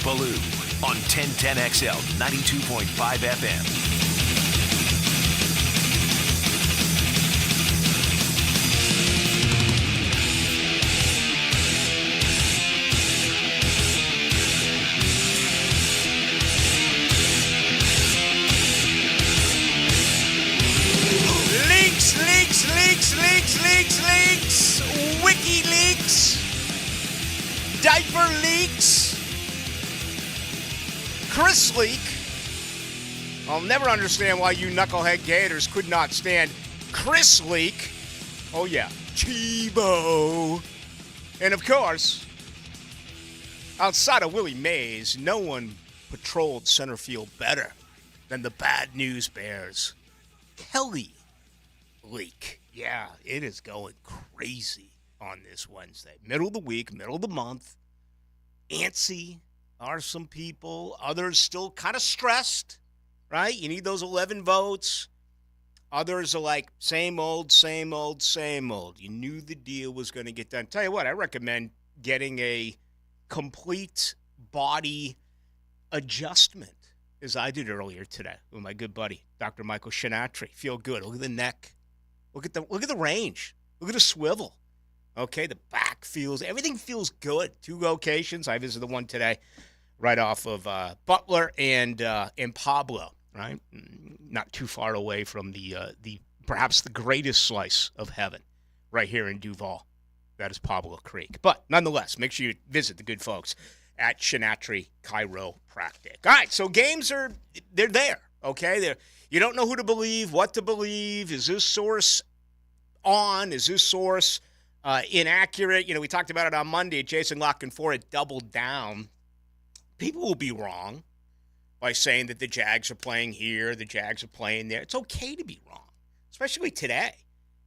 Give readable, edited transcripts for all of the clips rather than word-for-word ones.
Ballou on 1010XL 92.5 FM. Leaks, WikiLeaks, diaper leaks, Chris leak. I'll never understand why you knucklehead Gators could not stand Chris leak. Oh yeah, Tebow. And of course, outside of Willie Mays, no one patrolled center field better than the Bad News Bears. Kelly leak. Yeah, it is going crazy on this Wednesday. Middle of the week, middle of the month. Antsy are some people. Others still kind of stressed, right? You need those 11 votes. Others are like, same old, same old, same old. You knew the deal was going to get done. Tell you what, I recommend getting a complete body adjustment, as I did earlier today with my good buddy, Dr. Michael Shinatri. Feel good. Look at the neck. Look at the range. Look at the swivel. Okay, the back feels, everything feels good. 2 locations. I visited the one today right off of Butler and Pablo, right? Not too far away from the perhaps the greatest slice of heaven right here in Duval. That is Pablo Creek. But nonetheless, make sure you visit the good folks at Shinatri Chiropractic. All right, so games they're there, okay? You don't know who to believe, what to believe. Is this source on? Is this source inaccurate? You know, we talked about it on Monday. Jason Lockenford had doubled down. People will be wrong by saying that the Jags are playing here, the Jags are playing there. It's okay to be wrong, especially today.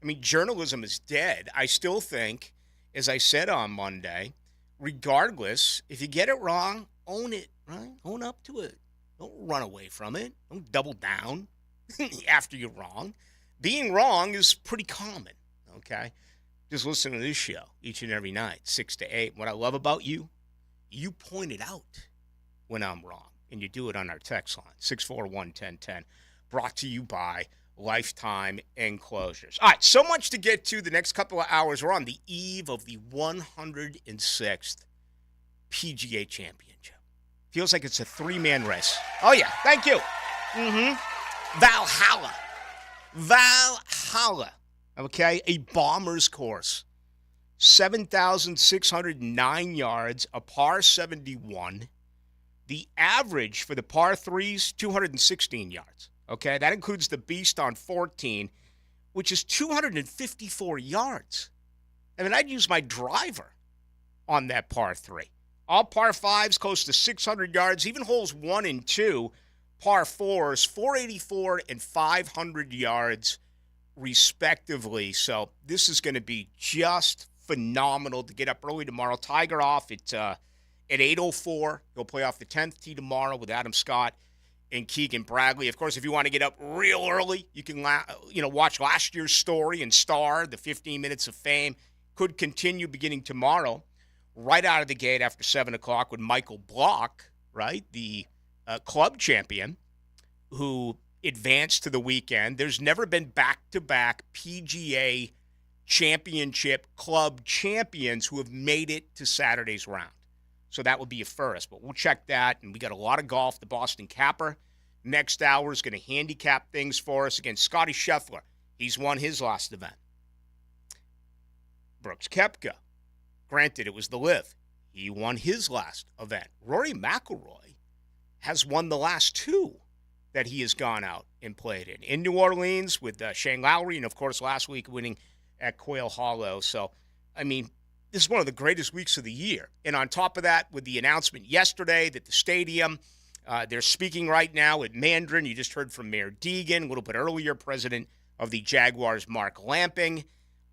I mean, journalism is dead. I still think, as I said on Monday, regardless, if you get it wrong, own it, right? Own up to it. Don't run away from it. Don't double down after you're wrong. Being wrong is pretty common, okay? Just listen to this show each and every night, 6 to 8. What I love about you, you point it out when I'm wrong, and you do it on our text line, 641-1010, brought to you by Lifetime Enclosures. All right, so much to get to the next couple of hours. We're on the eve of the 106th PGA Championship. Feels like it's a 3-man race. Oh, yeah. Thank you. Valhalla. Okay? A bomber's course. 7,609 yards, a par 71. The average for the par 3s, 216 yards. Okay? That includes the beast on 14, which is 254 yards. I mean, I'd use my driver on that par 3. All par 5s close to 600 yards, even holes 1 and 2, par 4s, 484 and 500 yards respectively. So this is going to be just phenomenal to get up early tomorrow. Tiger off at 8:04. He'll play off the 10th tee tomorrow with Adam Scott and Keegan Bradley. Of course, if you want to get up real early, you can watch last year's story and Star, the 15 minutes of fame, could continue beginning tomorrow. Right out of the gate after 7 o'clock with Michael Block, right, the club champion who advanced to the weekend. There's never been back-to-back PGA championship club champions who have made it to Saturday's round. So that would be a first, but we'll check that. And we got a lot of golf. The Boston Capper next hour is going to handicap things for us against Scotty Scheffler. He's won his last event. Brooks Koepka. Granted, it was the Live. He won his last event. Rory McIlroy has won the last 2 that he has gone out and played in New Orleans with Shane Lowry, and, of course, last week winning at Quail Hollow. So, I mean, this is one of the greatest weeks of the year. And on top of that, with the announcement yesterday that the stadium, they're speaking right now at Mandarin. You just heard from Mayor Deegan, a little bit earlier, president of the Jaguars, Mark Lamping.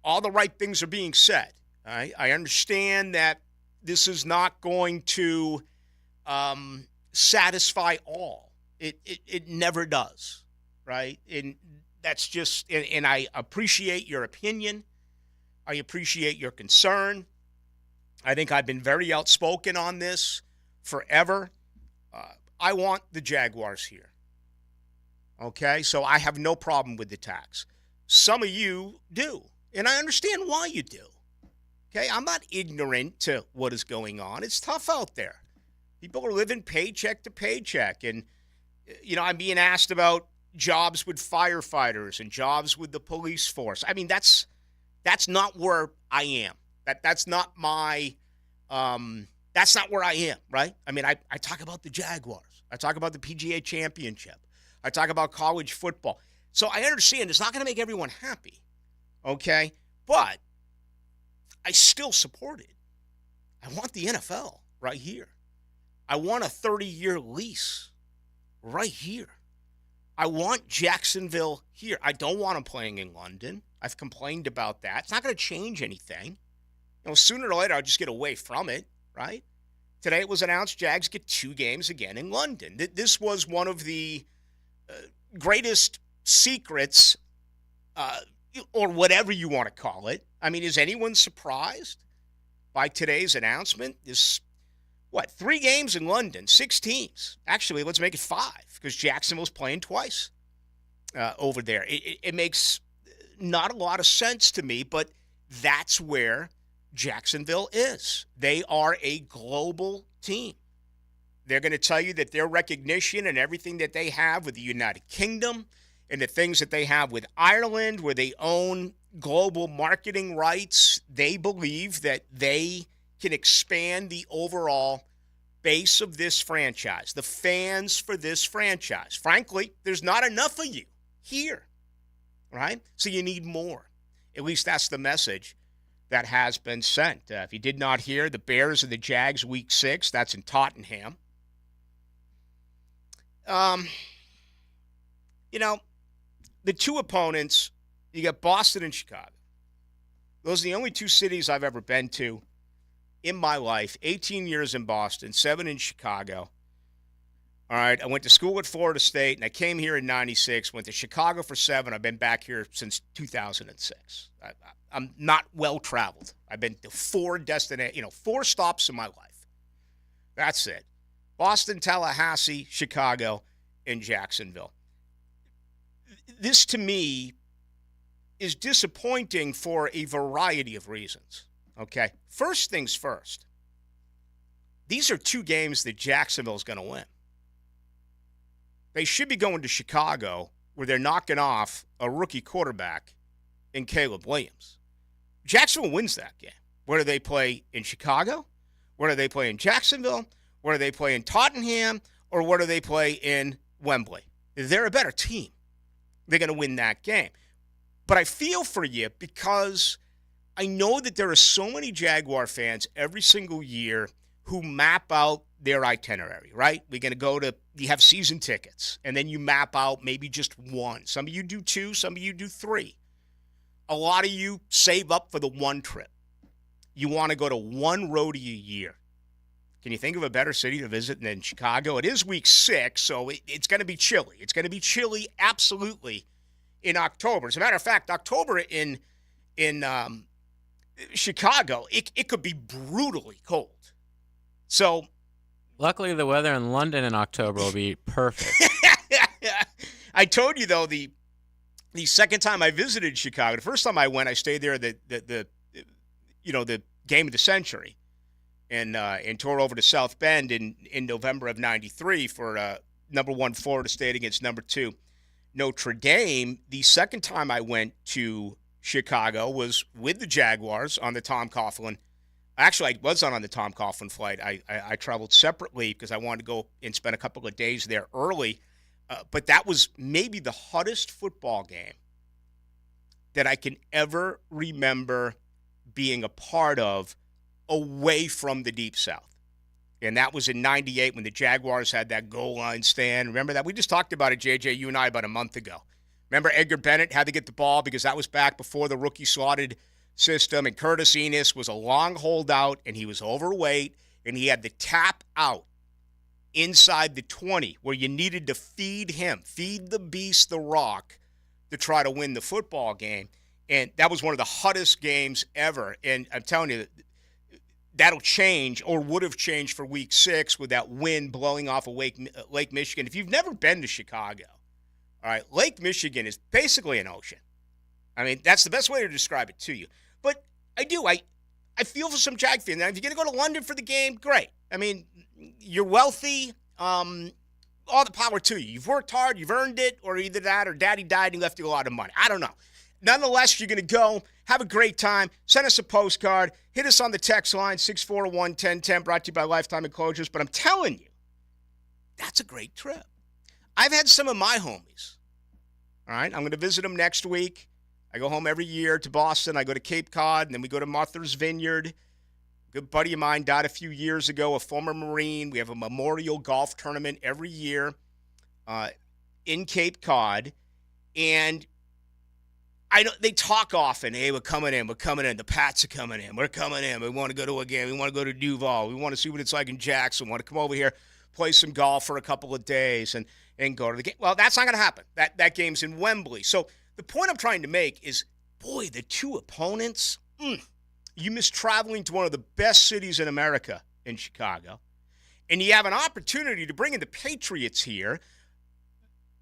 All the right things are being said. I understand that this is not going to satisfy all. It never does, right? And that's just, and I appreciate your opinion. I appreciate your concern. I think I've been very outspoken on this forever. I want the Jaguars here. Okay? So I have no problem with the tax. Some of you do, and I understand why you do. Okay? I'm not ignorant to what is going on. It's tough out there. People are living paycheck to paycheck, and I'm being asked about jobs with firefighters and jobs with the police force. I mean, that's not where I am. That's not my that's not where I am, right? I mean, I talk about the Jaguars. I talk about the PGA Championship. I talk about college football. So I understand it's not going to make everyone happy, okay? But I still support it. I want the NFL right here. I want a 30-year lease right here. I want Jacksonville here. I don't want them playing in London. I've complained about that. It's not going to change anything. Sooner or later, I'll just get away from it, right? Today it was announced Jags get 2 games again in London. This was one of the greatest secrets, or whatever you want to call it. I mean, is anyone surprised by today's announcement? 3 games in London, 6 teams. Actually, let's make it 5 because Jacksonville's playing twice over there. It makes not a lot of sense to me, but that's where Jacksonville is. They are a global team. They're going to tell you that their recognition and everything that they have with the United Kingdom and the things that they have with Ireland, where they own global marketing rights, they believe that they can expand the overall base of this franchise, the fans for this franchise. Frankly, there's not enough of you here, right? So you need more. At least that's the message that has been sent. If you did not hear, the Bears and the Jags Week 6, that's in Tottenham. The 2 opponents, you got Boston and Chicago. Those are the only 2 cities I've ever been to in my life. 18 years in Boston, 7 in Chicago. All right, I went to school at Florida State, and I came here in 96, went to Chicago for 7. I've been back here since 2006. I'm not well-traveled. I've been to 4 stops in my life. That's it. Boston, Tallahassee, Chicago, and Jacksonville. This, to me, is disappointing for a variety of reasons, okay? First things first. These are 2 games that Jacksonville's going to win. They should be going to Chicago, where they're knocking off a rookie quarterback in Caleb Williams. Jacksonville wins that game. Where do they play in Chicago? Where do they play in Jacksonville? Where do they play in Tottenham? Or where do they play in Wembley? They're a better team. They're going to win that game. But I feel for you because I know that there are so many Jaguar fans every single year who map out their itinerary, right? We're going to go to, you have season tickets, and then you map out maybe just 1. Some of you do 2, some of you do 3. A lot of you save up for the 1 trip. You want to go to 1 rodeo a year. Can you think of a better city to visit than Chicago? It is week 6, so it's going to be chilly. It's going to be chilly, absolutely, in October. As a matter of fact, October in Chicago, it could be brutally cold. So, luckily, the weather in London in October will be perfect. I told you, though, the second time I visited Chicago, the first time I went, I stayed there the game of the century, and toured over to South Bend in November of '93 for number 1 Florida State against number 2 Notre Dame. The second time I went to Chicago was with the Jaguars on the Tom Coughlin. Actually, I wasn't on the Tom Coughlin flight. I traveled separately because I wanted to go and spend a couple of days there early. But that was maybe the hottest football game that I can ever remember being a part of away from the Deep South. And that was in 98 when the Jaguars had that goal line stand. Remember that? We just talked about it, JJ, you and I, about a month ago. Remember Edgar Bennett had to get the ball because that was back before the rookie slotted system, and Curtis Enos was a long holdout, and he was overweight, and he had to tap out inside the 20 where you needed to feed the beast the rock to try to win the football game. And that was one of the hottest games ever. And I'm telling you, that'll change or would have changed for week 6 with that wind blowing off of Lake Michigan. If you've never been to Chicago, all right, Lake Michigan is basically an ocean. I mean, that's the best way to describe it to you. But I feel for some Jag fans. Now, if you're going to go to London for the game, great. I mean, you're wealthy. All the power to you. You've worked hard. You've earned it. Or either that or daddy died and he left you a lot of money. I don't know. Nonetheless, you're going to go. Have a great time. Send us a postcard. Hit us on the text line, 641-1010, brought to you by Lifetime Enclosures. But I'm telling you, that's a great trip. I've had some of my homies. All right, I'm going to visit them next week. I go home every year to Boston. I go to Cape Cod, and then we go to Martha's Vineyard. A good buddy of mine died a few years ago, a former Marine. We have a memorial golf tournament every year in Cape Cod. And I know they talk often, hey, we're coming in. The Pats are coming in. We're coming in. We want to go to a game. We want to go to Duval. We want to see what it's like in Jacksonville. We want to come over here, play some golf for a couple of days, and go to the game. Well, that's not going to happen. That game's in Wembley. So the point I'm trying to make is, boy, the two opponents, you miss traveling to one of the best cities in America in Chicago, and you have an opportunity to bring in the Patriots here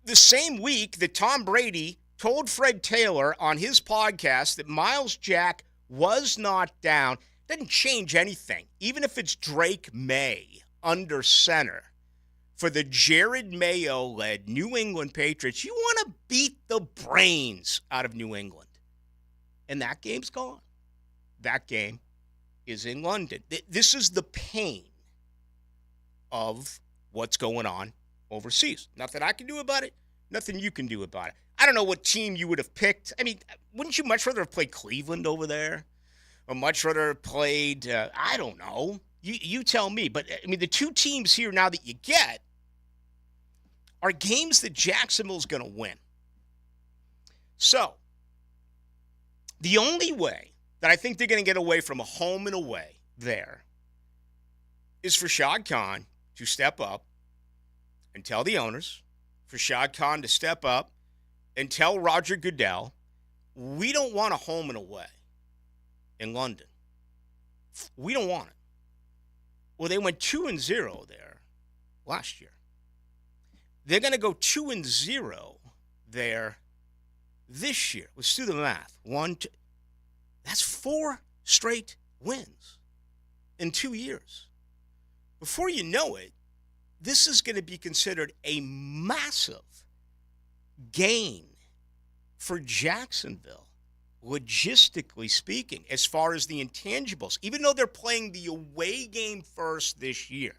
the same week that Tom Brady told Fred Taylor on his podcast that Miles Jack was not down. Doesn't change anything. Even if it's Drake May under center for the Jared Mayo-led New England Patriots, you want to beat the brains out of New England. And that game's gone. That game is in London. This is the pain of what's going on overseas. Nothing I can do about it. Nothing you can do about it. I don't know what team you would have picked. I mean, wouldn't you much rather have played Cleveland over there? Or much rather have played, I don't know. You tell me. But, I mean, the two teams here now that you get are games that Jacksonville's going to win. So, the only way that I think they're going to get away from a home and away there is for Shad Khan to step up and tell the owners, for Shad Khan to step up and tell Roger Goodell, we don't want a home and away in London. We don't want it. Well, they went 2-0 there last year. They're going to go 2-0 there this year. Let's do the math. 1, 2. That's 4 straight wins in 2 years. Before you know it, this is going to be considered a massive gain for Jacksonville, logistically speaking, as far as the intangibles, even though they're playing the away game first this year.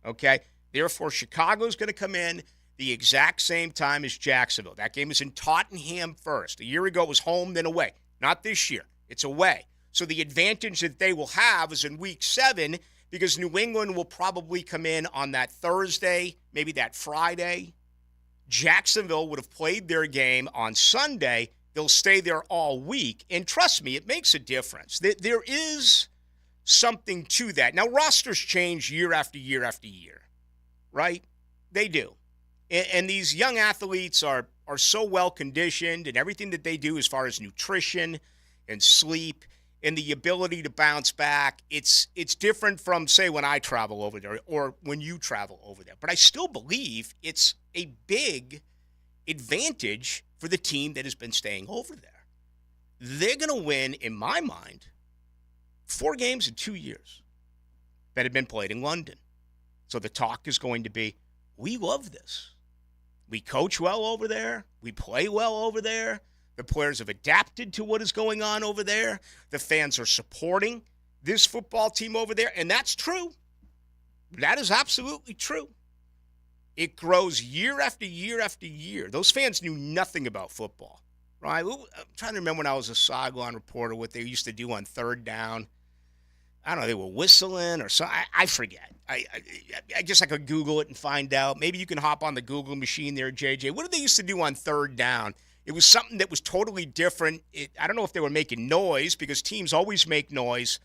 Okay? Therefore, Chicago's going to come in the exact same time as Jacksonville. That game is in Tottenham first. A year ago, it was home, then away. Not this year. It's away. So the advantage that they will have is in Week 7, because New England will probably come in on that Thursday, maybe that Friday. Jacksonville would have played their game on Sunday. They'll stay there all week. And trust me, it makes a difference. There is something to that. Now, rosters change year after year after year, right? They do. And these young athletes are so well-conditioned, and everything that they do as far as nutrition and sleep and the ability to bounce back, it's different from, say, when I travel over there or when you travel over there. But I still believe it's a big advantage for the team that has been staying over there. They're going to win, in my mind, 4 games in 2 years that have been played in London. So the talk is going to be, we love this. We coach well over there. We play well over there. The players have adapted to what is going on over there. The fans are supporting this football team over there, and that's true. That is absolutely true. It grows year after year after year. Those fans knew nothing about football, right? I'm trying to remember when I was a sideline reporter what they used to do on third down. I don't know, they were whistling or something. I forget. I guess I could Google it and find out. Maybe you can hop on the Google machine there, JJ. What did they used to do on third down? It was something that was totally different. I don't know if they were making noise, because teams always make noise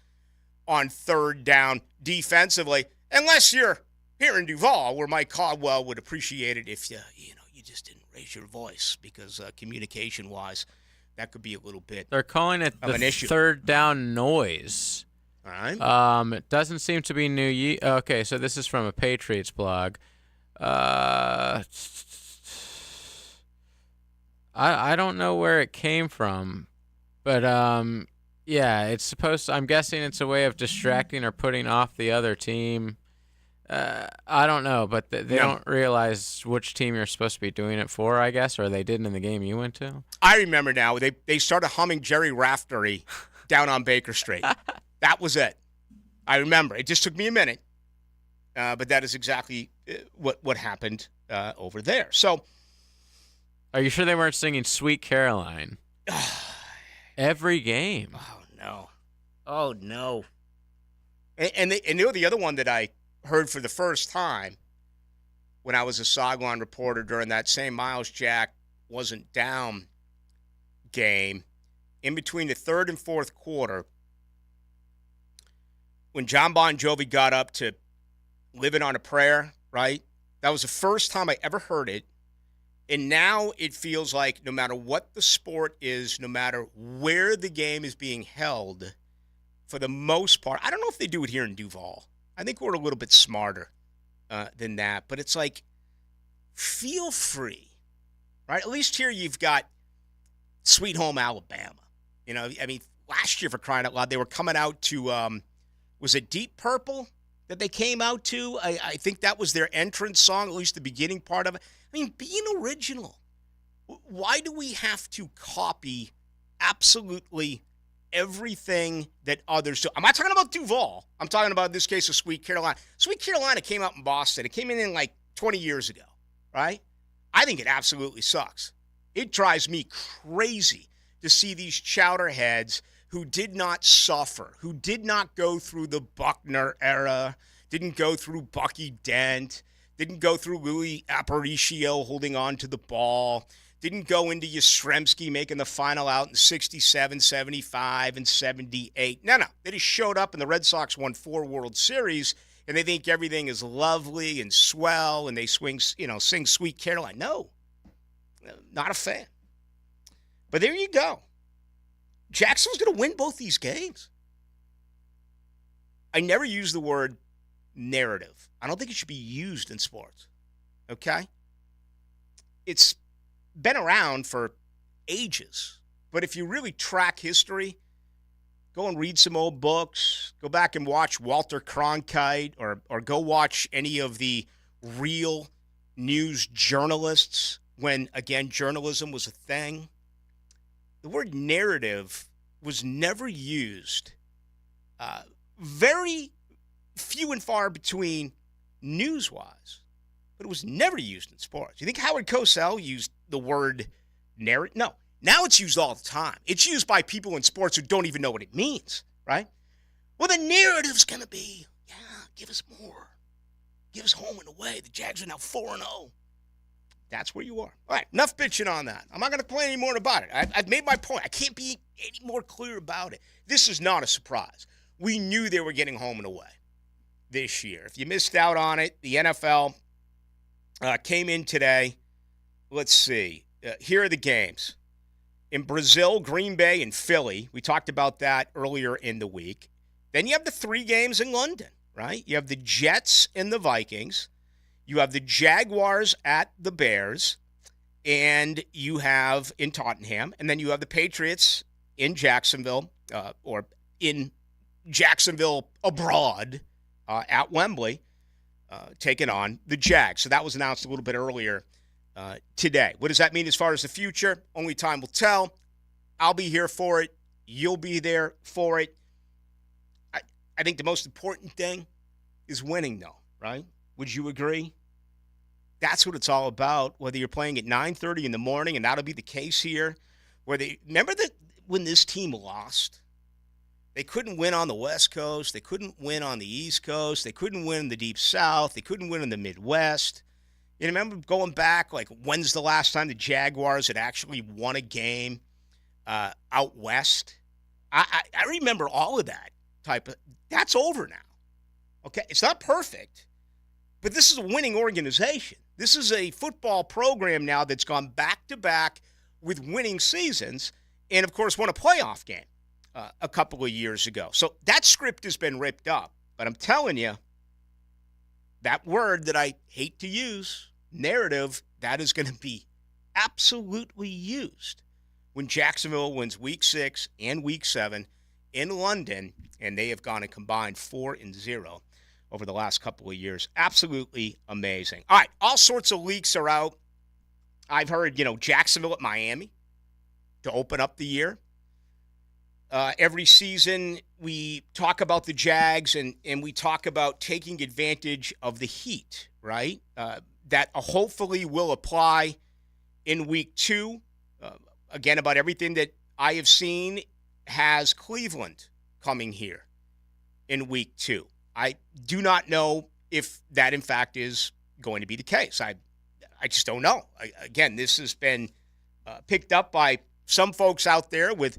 on third down defensively, unless you're here in Duval, where Mike Caldwell would appreciate it if you just didn't raise your voice, because communication-wise, that could be a little bit. They're calling it of the an issue. third down noise. All right. It doesn't seem to be new. Okay, so this is from a Patriots blog. I don't know where it came from, but yeah, it's supposed. I'm guessing it's a way of distracting or putting off the other team. I don't know, but they don't realize which team you're supposed to be doing it for, I guess, or they didn't in the game you went to. I remember now. They started humming Jerry Raftery down on Baker Street. That was it. I remember. It just took me a minute, but that is exactly what happened over there. So, are you sure they weren't singing "Sweet Caroline" every game? Oh no. And the other one that I heard for the first time when I was a sideline reporter during that same Miles Jack wasn't down game, in between the third and fourth quarter, when John Bon Jovi got up to Living on a Prayer, right? That was the first time I ever heard it. And now it feels like no matter what the sport is, no matter where the game is being held, for the most part, I don't know if they do it here in Duval. I think we're a little bit smarter than that. But it's like, feel free, right? At least here you've got Sweet Home Alabama. You know, I mean, last year, for crying out loud, they were coming out to, was it Deep Purple that they came out to? I think that was their entrance song, at least the beginning part of it. I mean, being original. Why do we have to copy absolutely everything that others do? I'm not talking about Duval. I'm talking about, in this case, of Sweet Carolina. Sweet Carolina came out in Boston. It came in like 20 years ago, right? I think it absolutely sucks. It drives me crazy to see these chowderheads who did not suffer, who did not go through the Buckner era, didn't go through Bucky Dent, didn't go through Louis Aparicio holding on to the ball, didn't go into Yastrzemski making the final out in 67, 75, and 78. No. They just showed up and the Red Sox won 4 World Series, and they think everything is lovely and swell, and they sing Sweet Caroline. No, not a fan. But there you go. Jacksonville's going to win both these games. I never use the word narrative. I don't think it should be used in sports. Okay? It's been around for ages. But if you really track history, go and read some old books, go back and watch Walter Cronkite, or go watch any of the real news journalists when, again, journalism was a thing. The word narrative was never used. Very few and far between news-wise, but it was never used in sports. You think Howard Cosell used the word narrative? No. Now it's used all the time. It's used by people in sports who don't even know what it means, right? Well, the narrative's going to be, give us more. Give us home and away. The Jags are now 4-0. That's where you are. All right, enough bitching on that. I'm not going to complain any more about it. I've made my point. I can't be any more clear about it. This is not a surprise. We knew they were getting home and away this year. If you missed out on it, the NFL came in today. Let's see. Here are the games. In Brazil, Green Bay, and Philly. We talked about that earlier in the week. Then you have the 3 games in London, right? You have the Jets and the Vikings. You have the Jaguars at the Bears, and you have in Tottenham, and then you have the Patriots in Jacksonville, or in Jacksonville abroad at Wembley, taking on the Jags. So that was announced a little bit earlier today. What does that mean as far as the future? Only time will tell. I'll be here for it. You'll be there for it. I think the most important thing is winning, though, right? Would you agree? That's what it's all about, whether you're playing at 9:30 in the morning, and that'll be the case here. Remember that when this team lost, they couldn't win on the West Coast, they couldn't win on the East Coast, they couldn't win in the Deep South, they couldn't win in the Midwest. You remember going back, like, when's the last time the Jaguars had actually won a game out West? I remember all of that that's over now. Okay, it's not perfect. But this is a winning organization. This is a football program now that's gone back-to-back with winning seasons and, of course, won a playoff game a couple of years ago. So that script has been ripped up. But I'm telling you, that word that I hate to use, narrative, that is going to be absolutely used when Jacksonville wins Week 6 and Week 7 in London, and they have gone a combined 4-0 over the last couple of years. Absolutely amazing. All right, all sorts of leaks are out. I've heard, Jacksonville at Miami to open up the year. Every season we talk about the Jags and we talk about taking advantage of the heat, right? That hopefully will apply in Week 2. Again, about everything that I have seen has Cleveland coming here in Week 2. I do not know if that, in fact, is going to be the case. I just don't know. Again, this has been picked up by some folks out there with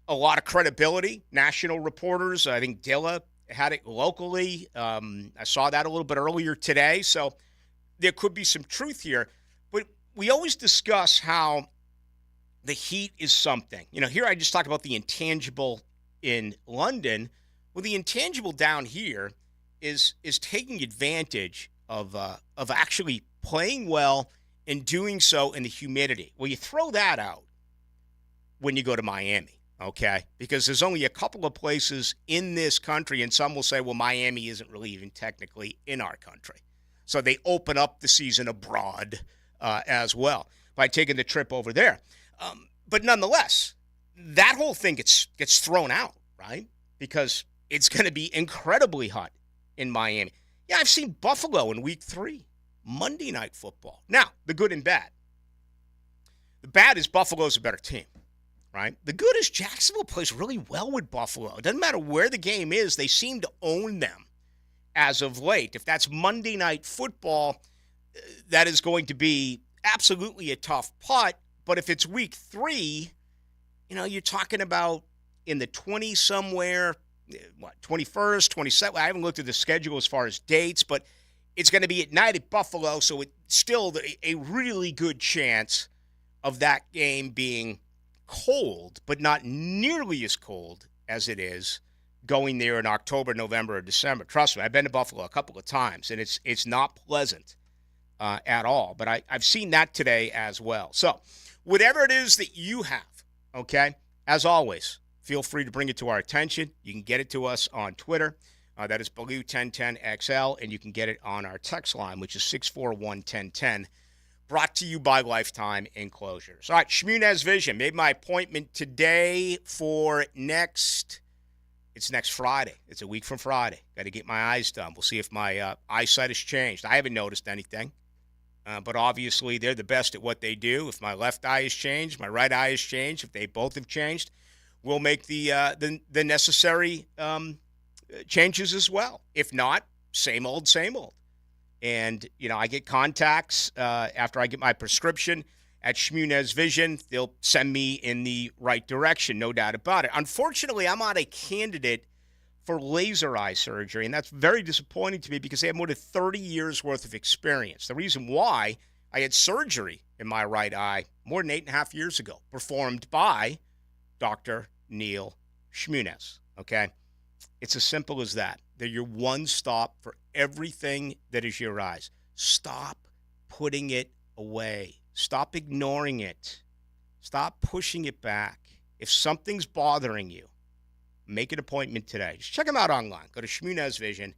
a lot of credibility, national reporters. I think Dilla had it locally. I saw that a little bit earlier today. So there could be some truth here. But we always discuss how the heat is something. Here I just talked about the intangible in London. Well, the intangible down here is taking advantage of actually playing well and doing so in the humidity. Well, you throw that out when you go to Miami, okay? Because there's only a couple of places in this country, and some will say, well, Miami isn't really even technically in our country. So they open up the season abroad as well by taking the trip over there. But nonetheless, that whole thing gets thrown out, right? Because it's going to be incredibly hot in Miami. Yeah, I've seen Buffalo in Week 3, Monday Night Football. Now, the good and bad. The bad is Buffalo's a better team, right? The good is Jacksonville plays really well with Buffalo. It doesn't matter where the game is. They seem to own them as of late. If that's Monday Night Football, that is going to be absolutely a tough putt. But if it's Week 3, you're talking about in the 20 somewhere, 21st, 27th. I haven't looked at the schedule as far as dates, but it's going to be at night at Buffalo, so it's still a really good chance of that game being cold, but not nearly as cold as it is going there in October, November, or December. Trust me, I've been to Buffalo a couple of times, and it's not pleasant at all. But I've seen that today as well. So whatever it is that you have, okay, as always, feel free to bring it to our attention. You can get it to us on Twitter. That is Ballou 1010XL, and you can get it on our text line, which is 641-1010, brought to you by Lifetime Enclosures. All right, Shmunez Vision. Made my appointment today for next Friday. It's a week from Friday. Got to get my eyes done. We'll see if my eyesight has changed. I haven't noticed anything. But obviously, they're the best at what they do. If my left eye has changed, my right eye has changed. If they both have changed, we'll make the necessary changes as well. If not, same old, same old. And, I get contacts after I get my prescription at Shmunez Vision. They'll send me in the right direction, no doubt about it. Unfortunately, I'm not a candidate for laser eye surgery, and that's very disappointing to me because they have more than 30 years' worth of experience. The reason why I had surgery in my right eye more than 8.5 years ago, performed by Dr. Neil Shmunez, okay? It's as simple as that. They're your one stop for everything that is your eyes. Stop putting it away. Stop ignoring it. Stop pushing it back. If something's bothering you, make an appointment today. Just check them out online. Go to Shmunez Vision.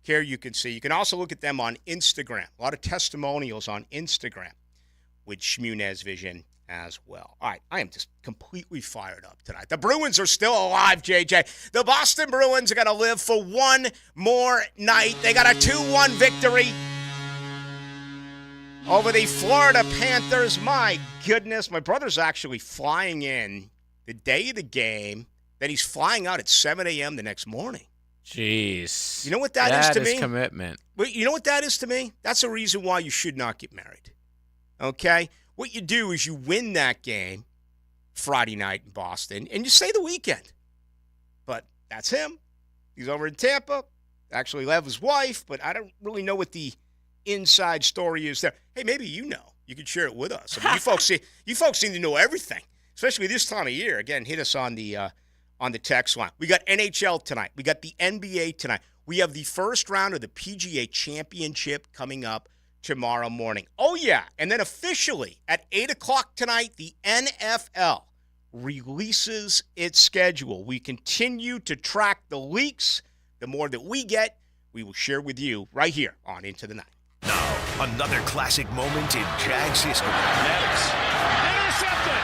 Care you can see. You can also look at them on Instagram. A lot of testimonials on Instagram with Shmunez Vision as well. All right, I am just completely fired up tonight. The Bruins are still alive, JJ. The Boston Bruins are going to live for one more night. They got a 2-1 victory over the Florida Panthers. My goodness, my brother's actually flying in the day of the game. Then he's flying out at 7 a.m. the next morning. Jeez. You know what that is to me? That is commitment. You know what that is to me? That's a reason why you should not get married. Okay? What you do is you win that game Friday night in Boston, and you stay the weekend. But that's him. He's over in Tampa. Actually love his wife, but I don't really know what the inside story is there. Hey, maybe you know. You can share it with us. I mean, you folks seem to know everything, especially this time of year. Again, hit us on the on the text line. We got NHL tonight. We got the NBA tonight. We have the first round of the PGA Championship coming up tomorrow morning. Oh, yeah. And then officially at 8 o'clock tonight, the NFL releases its schedule. We continue to track the leaks. The more that we get, we will share with you right here on Into the Night. Now, another classic moment in Jags history. Next. Intercepted.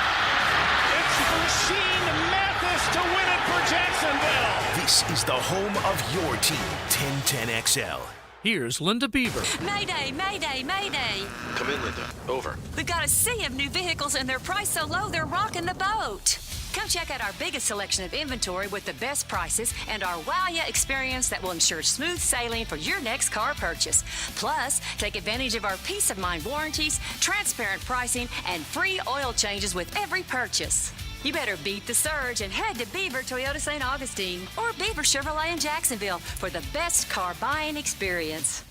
It's Rasheed Mathis to win it for Jacksonville. This is the home of your team, 1010XL. Here's Linda Beaver. Mayday, mayday, mayday. Come in, Linda. Over. We've got a sea of new vehicles and they're priced so low they're rocking the boat. Come check out our biggest selection of inventory with the best prices and our wow-ya experience that will ensure smooth sailing for your next car purchase. Plus, take advantage of our peace of mind warranties, transparent pricing, and free oil changes with every purchase. You better beat the surge and head to Beaver Toyota St. Augustine or Beaver Chevrolet in Jacksonville for the best car buying experience.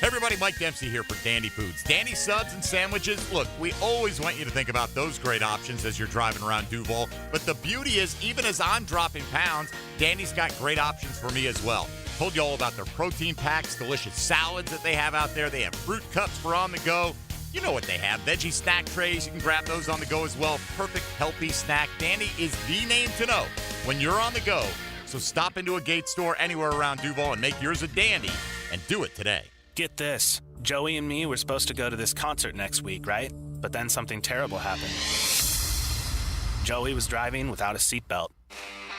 Hey everybody, Mike Dempsey here for Dandy Foods. Dandy subs and sandwiches. Look, we always want you to think about those great options as you're driving around Duval. But the beauty is, even as I'm dropping pounds, Dandy's got great options for me as well. Told you all about their protein packs, delicious salads that they have out there. They have fruit cups for on the go. You know what they have. Veggie snack trays. You can grab those on the go as well. Perfect, healthy snack. Dandy is the name to know when you're on the go. So stop into a Gate store anywhere around Duval and make yours a Dandy, and do it today. Get this. Joey and me were supposed to go to this concert next week, right? But then something terrible happened. Joey was driving without a seatbelt.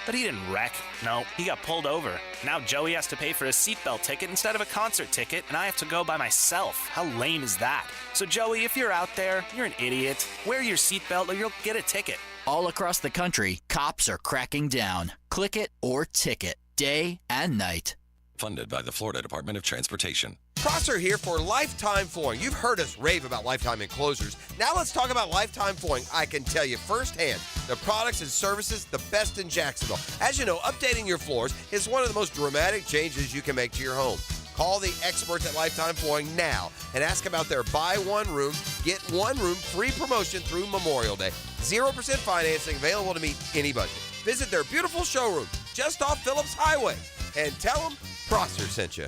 But he didn't wreck. No, he got pulled over. Now Joey has to pay for a seatbelt ticket instead of a concert ticket, and I have to go by myself. How lame is that? So Joey, if you're out there, you're an idiot. Wear your seatbelt or you'll get a ticket. All across the country, cops are cracking down. Click it or ticket, day and night. Funded by the Florida Department of Transportation. Prosser here for Lifetime Flooring. You've heard us rave about Lifetime Enclosures. Now let's talk about Lifetime Flooring. I can tell you firsthand, the products and services, the best in Jacksonville. As you know, updating your floors is one of the most dramatic changes you can make to your home. Call the experts at Lifetime Flooring now and ask about their buy one room, get one room free promotion through Memorial Day. 0% financing available to meet any budget. Visit their beautiful showroom just off Phillips Highway and tell them Prosser sent you.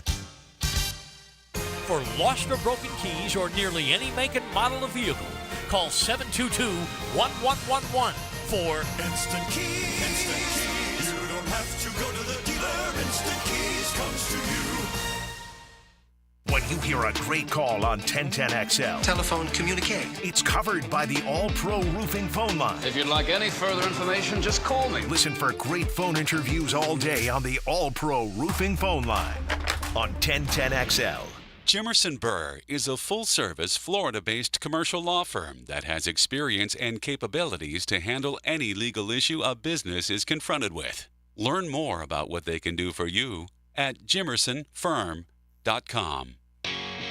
For lost or broken keys or nearly any make and model of vehicle, call 722-1111 for Instant Keys. Instant Keys. You don't have to go to the dealer. Instant Keys comes to you. When you hear a great call on 1010XL, Telephone communique. it's covered by the All-Pro Roofing phone line. If you'd like any further information, just call me. Listen for great phone interviews all day on the All-Pro Roofing phone line on 1010XL. Jimerson Burr is a full-service, Florida-based commercial law firm that has experience and capabilities to handle any legal issue a business is confronted with. Learn more about what they can do for you at jimersonfirm.com.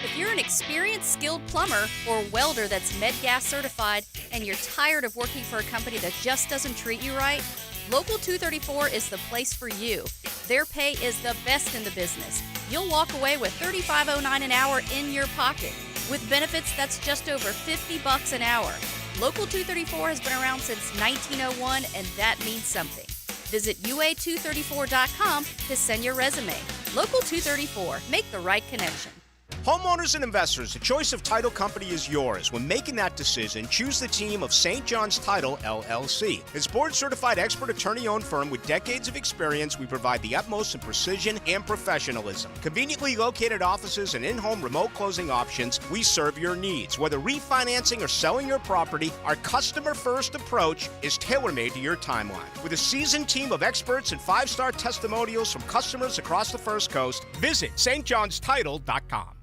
If you're an experienced, skilled plumber or welder that's MedGas certified and you're tired of working for a company that just doesn't treat you right, Local 234 is the place for you. Their pay is the best in the business. You'll walk away with $35.09 an hour in your pocket. With benefits, that's just over $50 an hour. Local 234 has been around since 1901, and that means something. Visit UA234.com to send your resume. Local 234. Make the right connection. Homeowners and investors, the choice of title company is yours. When making that decision, choose the team of St. John's Title, LLC. As board-certified expert attorney-owned firm with decades of experience, we provide the utmost in precision and professionalism. Conveniently located offices and in-home remote closing options, we serve your needs. Whether refinancing or selling your property, our customer-first approach is tailor-made to your timeline. With a seasoned team of experts and 5-star testimonials from customers across the First Coast, visit stjohnstitle.com.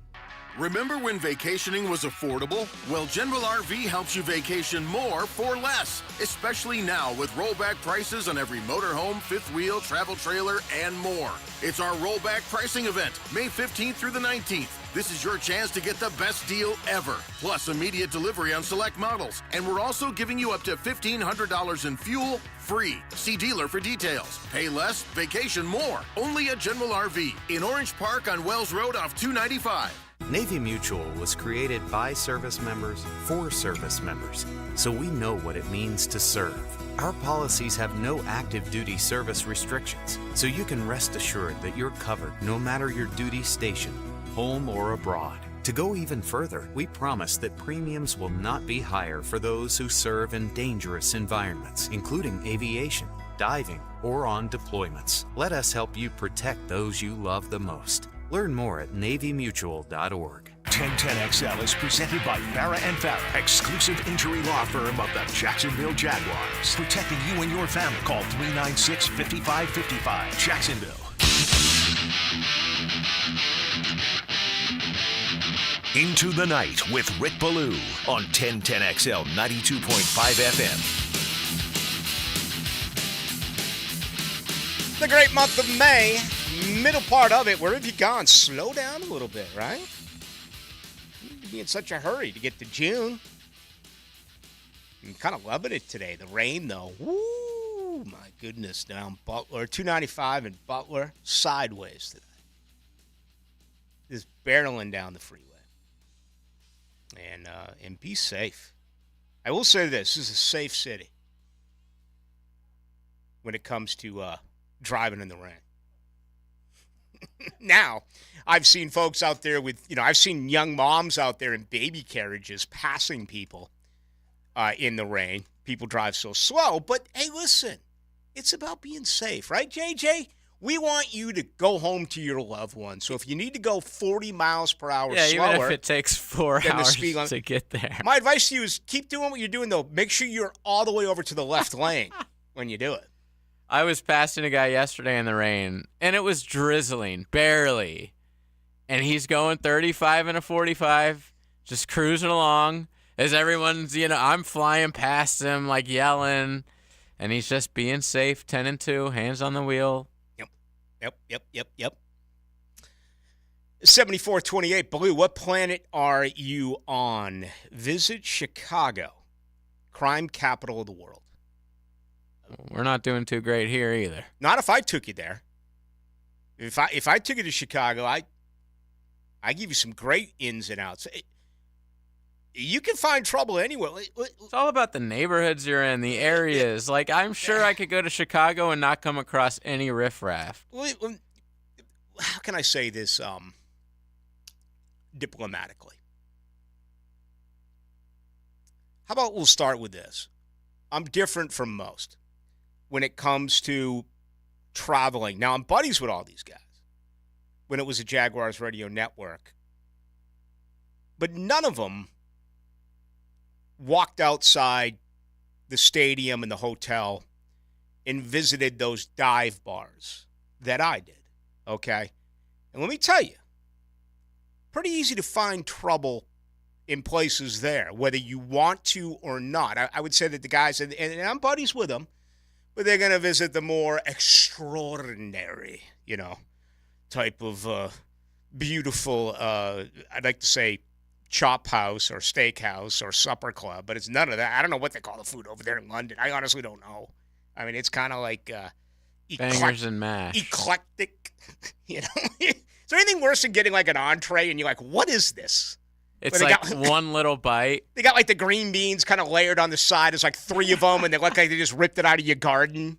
Remember when vacationing was affordable? Well, General RV helps you vacation more for less, especially now with rollback prices on every motorhome, fifth wheel, travel trailer, and more. It's our rollback pricing event, May 15th through the 19th. This is your chance to get the best deal ever, plus immediate delivery on select models. And we're also giving you up to $1,500 in fuel free. See dealer for details. Pay less, vacation more. Only at General RV in Orange Park on Wells Road off 295. Navy Mutual was created by service members for service members, so we know what it means to serve. Our policies have no active duty service restrictions, so you can rest assured that you're covered no matter your duty station, home or abroad. To go even further, we promise that premiums will not be higher for those who serve in dangerous environments, including aviation, diving, or on deployments. Let us help you protect those you love the most. Learn more at NavyMutual.org. 1010XL is presented by Farah and Farah, exclusive injury law firm of the Jacksonville Jaguars. Protecting you and your family. Call 396-5555. Jacksonville. Into the Night with Rick Ballou on 1010XL 92.5 FM. The great month of May, middle part of it. Where have you gone? Slow down a little bit, right? You need to be in such a hurry to get to June. I'm kind of loving it today. The rain, though. Woo, my goodness. Down Butler, 295 in Butler, sideways today. Just barreling down the freeway. And be safe. I will say this is a safe city when it comes to driving in the rain. Now, I've seen folks out there with, I've seen young moms out there in baby carriages passing people in the rain. People drive so slow, but hey, listen, it's about being safe, right, JJ? We want you to go home to your loved one. So if you need to go 40 miles per hour slower. Even if it takes 4 hours to get there. My advice to you is keep doing what you're doing, though. Make sure you're all the way over to the left lane when you do it. I was passing a guy yesterday in the rain, and it was drizzling, barely. And he's going 35 and a 45, just cruising along. As everyone's, I'm flying past him, like yelling. And he's just being safe, 10 and 2, hands on the wheel. Yep. 7428, Blue, what planet are you on? Visit Chicago, crime capital of the world. We're not doing too great here either. Not if I took you there. If I took you to Chicago, I give you some great ins and outs. You can find trouble anywhere. It's all about the neighborhoods you're in, the areas. Like, I'm sure I could go to Chicago and not come across any riffraff. How can I say this diplomatically? How about we'll start with this? I'm different from most when it comes to traveling. Now, I'm buddies with all these guys when it was a Jaguars radio network. But none of them walked outside the stadium and the hotel and visited those dive bars that I did, okay? And let me tell you, pretty easy to find trouble in places there, whether you want to or not. I would say that the guys, and I'm buddies with them, but they're going to visit the more extraordinary, type of beautiful, I'd like to say, chop house or steakhouse or supper club, but it's none of that. I don't know what they call the food over there in London. I honestly don't know. I mean, it's kind of like bangers and mash. Eclectic, Is there anything worse than getting like an entree and you're like, what is this? It's like one little bite. They got like the green beans kind of layered on the side. There's like 3 of them, and they look like they just ripped it out of your garden.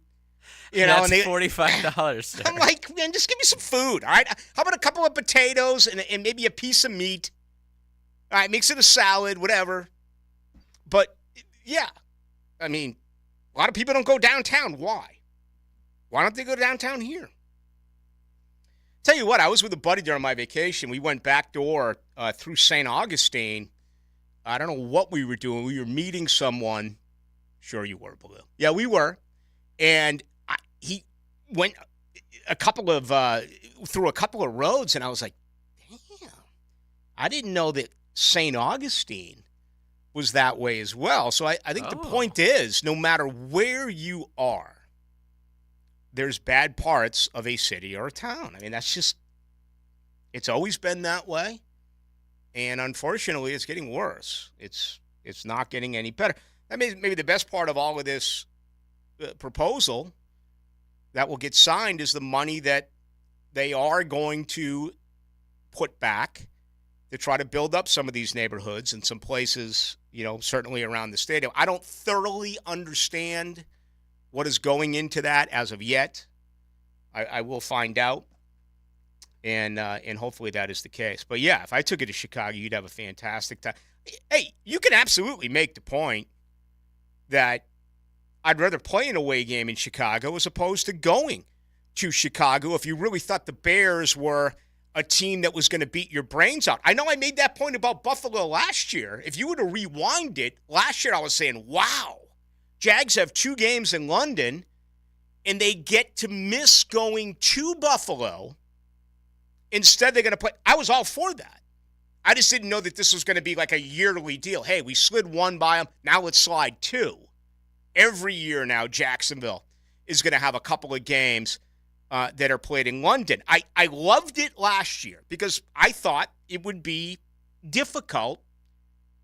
That's $45. Sir. I'm like, man, just give me some food, all right? How about a couple of potatoes and maybe a piece of meat? All right, mix it a salad, whatever. But, yeah, I mean, a lot of people don't go downtown. Why? Why don't they go downtown here? Tell you what, I was with a buddy during my vacation. We went backdoor through St. Augustine. I don't know what we were doing. We were meeting someone. Sure you were, Blue. Yeah, we were. And he went through a couple of roads, and I was like, damn, I didn't know that St. Augustine was that way as well. So I think the point is, no matter where you are, there's bad parts of a city or a town. I mean, it's always been that way. And unfortunately, it's getting worse. It's not getting any better. That means maybe the best part of all of this proposal that will get signed is the money that they are going to put back to try to build up some of these neighborhoods and some places, certainly around the stadium. I don't thoroughly understand what is going into that as of yet. I will find out, and hopefully that is the case. But, yeah, if I took it to Chicago, you'd have a fantastic time. Hey, you can absolutely make the point that I'd rather play an away game in Chicago as opposed to going to Chicago if you really thought the Bears were a team that was going to beat your brains out. I know I made that point about Buffalo last year. If you were to rewind it, last year I was saying, wow, Jags have 2 games in London, and they get to miss going to Buffalo. Instead, they're going to play. I was all for that. I just didn't know that this was going to be like a yearly deal. Hey, we slid 1 by them. Now let's slide 2. Every year now, Jacksonville is going to have a couple of games that are played in London. I loved it last year because I thought it would be difficult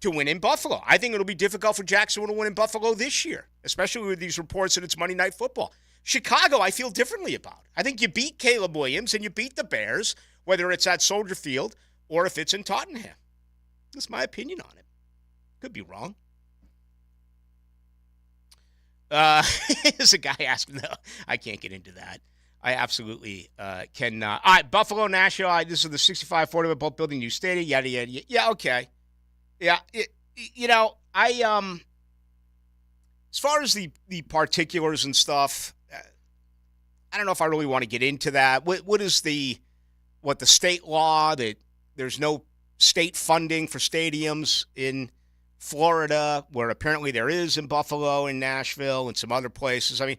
to win in Buffalo. I think it'll be difficult for Jacksonville to win in Buffalo this year, especially with these reports that it's Monday Night Football. Chicago, I feel differently about. I think you beat Caleb Williams and you beat the Bears, whether it's at Soldier Field or if it's in Tottenham. That's my opinion on it. Could be wrong. There's a guy asking, no, I can't get into that. I absolutely cannot. All right, Buffalo, Nashville. This is the 65-40. We're both building new stadium. Yada, yada, yada. Yeah, okay. Yeah, as far as the particulars and stuff, I don't know if I really want to get into that. What is the state law that there's no state funding for stadiums in Florida, where apparently there is in Buffalo and Nashville and some other places? I mean,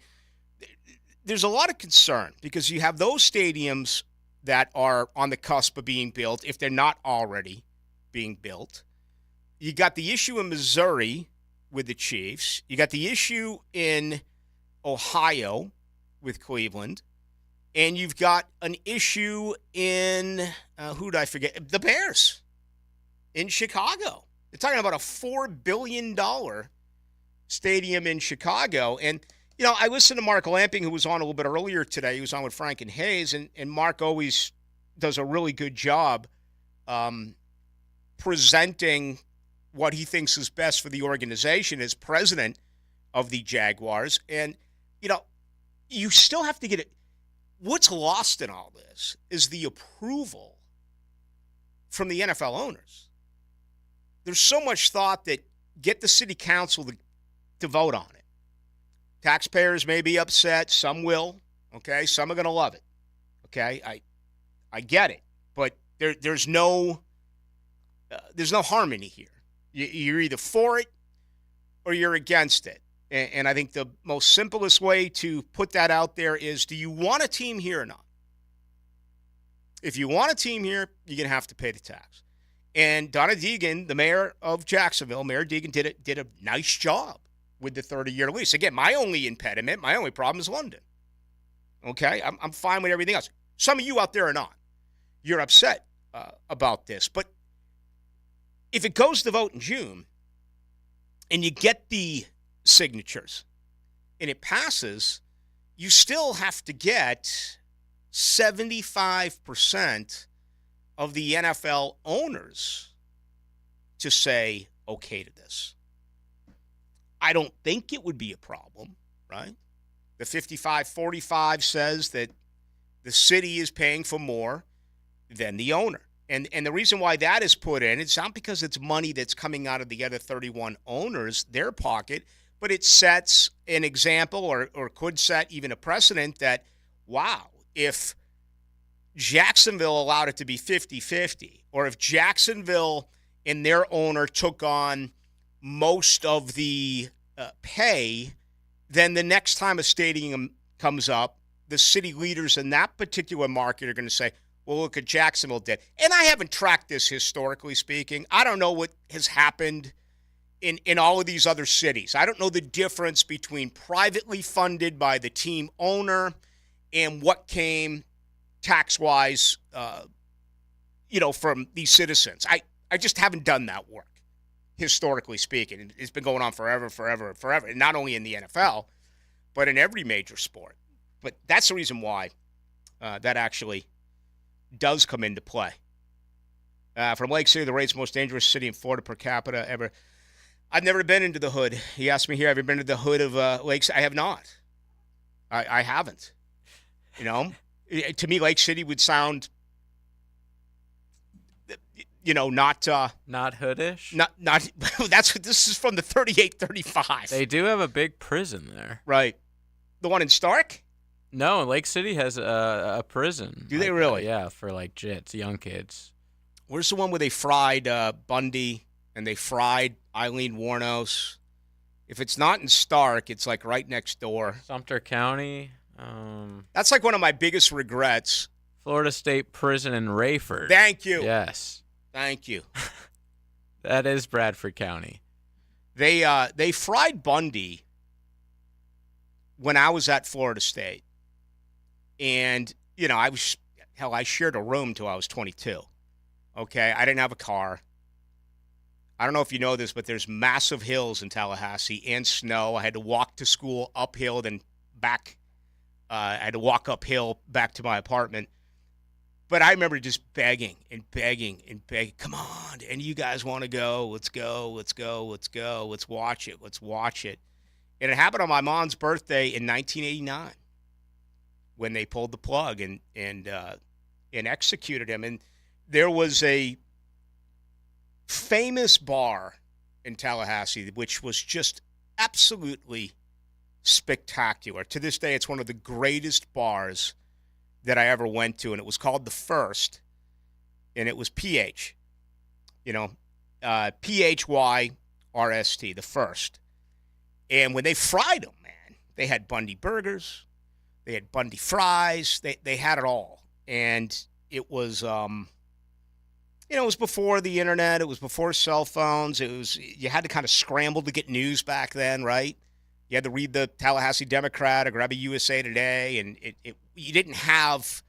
there's a lot of concern because you have those stadiums that are on the cusp of being built, if they're not already being built. You got the issue in Missouri with the Chiefs. You got the issue in Ohio with Cleveland. And you've got an issue in, who did I forget? The Bears in Chicago. They're talking about a $4 billion stadium in Chicago. And, I listened to Mark Lamping, who was on a little bit earlier today. He was on with Frank and Hayes. And Mark always does a really good job presenting what he thinks is best for the organization as president of the Jaguars. And, you still have to get it. What's lost in all this is the approval from the NFL owners. There's so much thought that get the city council to vote on it. Taxpayers may be upset. Some will. Okay? Some are going to love it. Okay? I get it. But there's no harmony here. You're either for it or you're against it. And I think the most simplest way to put that out there is, do you want a team here or not? If you want a team here, you're going to have to pay the tax. And Donna Deegan, the mayor of Jacksonville, Mayor Deegan did a nice job with the 30-year lease. Again, my only impediment, my only problem is London. Okay? I'm fine with everything else. Some of you out there are not. You're upset about this. But if it goes to vote in June and you get the signatures and it passes, you still have to get 75% of the NFL owners to say okay to this. I don't think it would be a problem, right? The 55-45 says that the city is paying for more than the owner. And the reason why that is put in, it's not because it's money that's coming out of the other 31 owners, their pocket, but it sets an example or could set even a precedent that, wow, if Jacksonville allowed it to be 50-50, or if Jacksonville and their owner took on most of the pay, then the next time a stadium comes up, the city leaders in that particular market are going to say, well, look at Jacksonville did. And I haven't tracked this historically speaking. I don't know what has happened in all of these other cities. I don't know the difference between privately funded by the team owner and what came tax-wise, from these citizens. I just haven't done that work, historically speaking. It's been going on forever, and not only in the NFL, but in every major sport. But that's the reason why that actually does come into play. From Lake City, the rate's most dangerous city in Florida per capita ever. I've never been into the hood. He asked me here, have you been to the hood of Lake City? I have not. I haven't. You know, to me, Lake City would sound, not hoodish. Not. That's what this is from the 38-35. They do have a big prison there, right? The one in Stark? No, Lake City has a prison. Do they really? Yeah, for like jits, young kids. Where's the one where they fried Bundy and they fried Eileen Wuornos? If it's not in Stark, it's like right next door. Sumter County. That's like one of my biggest regrets. Florida State Prison in Rayford. Thank you. Yes. Thank you. That is Bradford County. They fried Bundy when I was at Florida State. And, I shared a room till I was 22. Okay? I didn't have a car. I don't know if you know this, but there's massive hills in Tallahassee and snow. I had to walk to school uphill, then back. I had to walk uphill back to my apartment. But I remember just begging and begging and begging. Come on, and you guys want to go? Let's go, let's go, let's go. Let's watch it, let's watch it. And it happened on my mom's birthday in 1989 when they pulled the plug and executed him. And there was a famous bar in Tallahassee, which was just absolutely spectacular. To this day, it's one of the greatest bars that I ever went to, and it was called The First, and it was PH, PHYRST, The First. And when they fried them, man, they had Bundy burgers, they had Bundy fries, they had it all. And it was, it was before the internet, it was before cell phones, you had to kind of scramble to get news back then, right? You had to read the Tallahassee Democrat or grab a USA Today, and you didn't have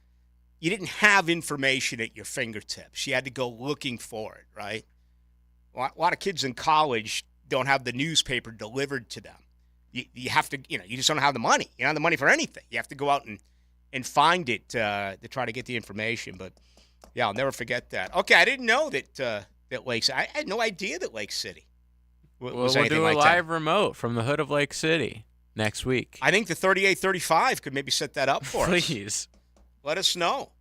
information at your fingertips. You had to go looking for it, right? A lot of kids in college don't have the newspaper delivered to them. You have to, you just don't have the money. You don't have the money for anything. You have to go out and find it to try to get the information. But yeah, I'll never forget that. Okay, I didn't know that Lake City. I had no idea that Lake City. We'll do a live remote from the hood of Lake City next week. I think the 38-35 could maybe set that up for us. Please. Let us know.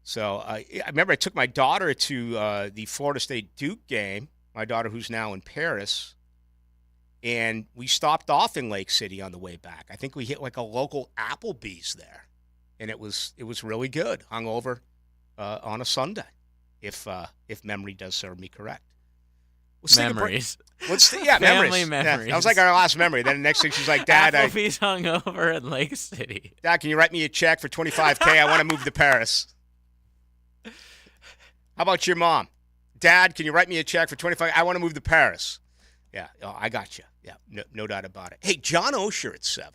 So I remember I took my daughter to the Florida State Duke game, my daughter who's now in Paris, and we stopped off in Lake City on the way back. I think we hit like a local Applebee's there, and it was really good, hungover on a Sunday, if memory does serve me correct. Memories. Memories. Memories. Yeah, that was like our last memory. Then the next thing she's like, Dad, Applebee's hungover in Lake City. Dad, can you write me a check for $25K? I want to move to Paris. How about your mom? Dad, can you write me a check for $25K? I want to move to Paris. Yeah, I got you. Yeah, no doubt about it. Hey, John Osher at 7.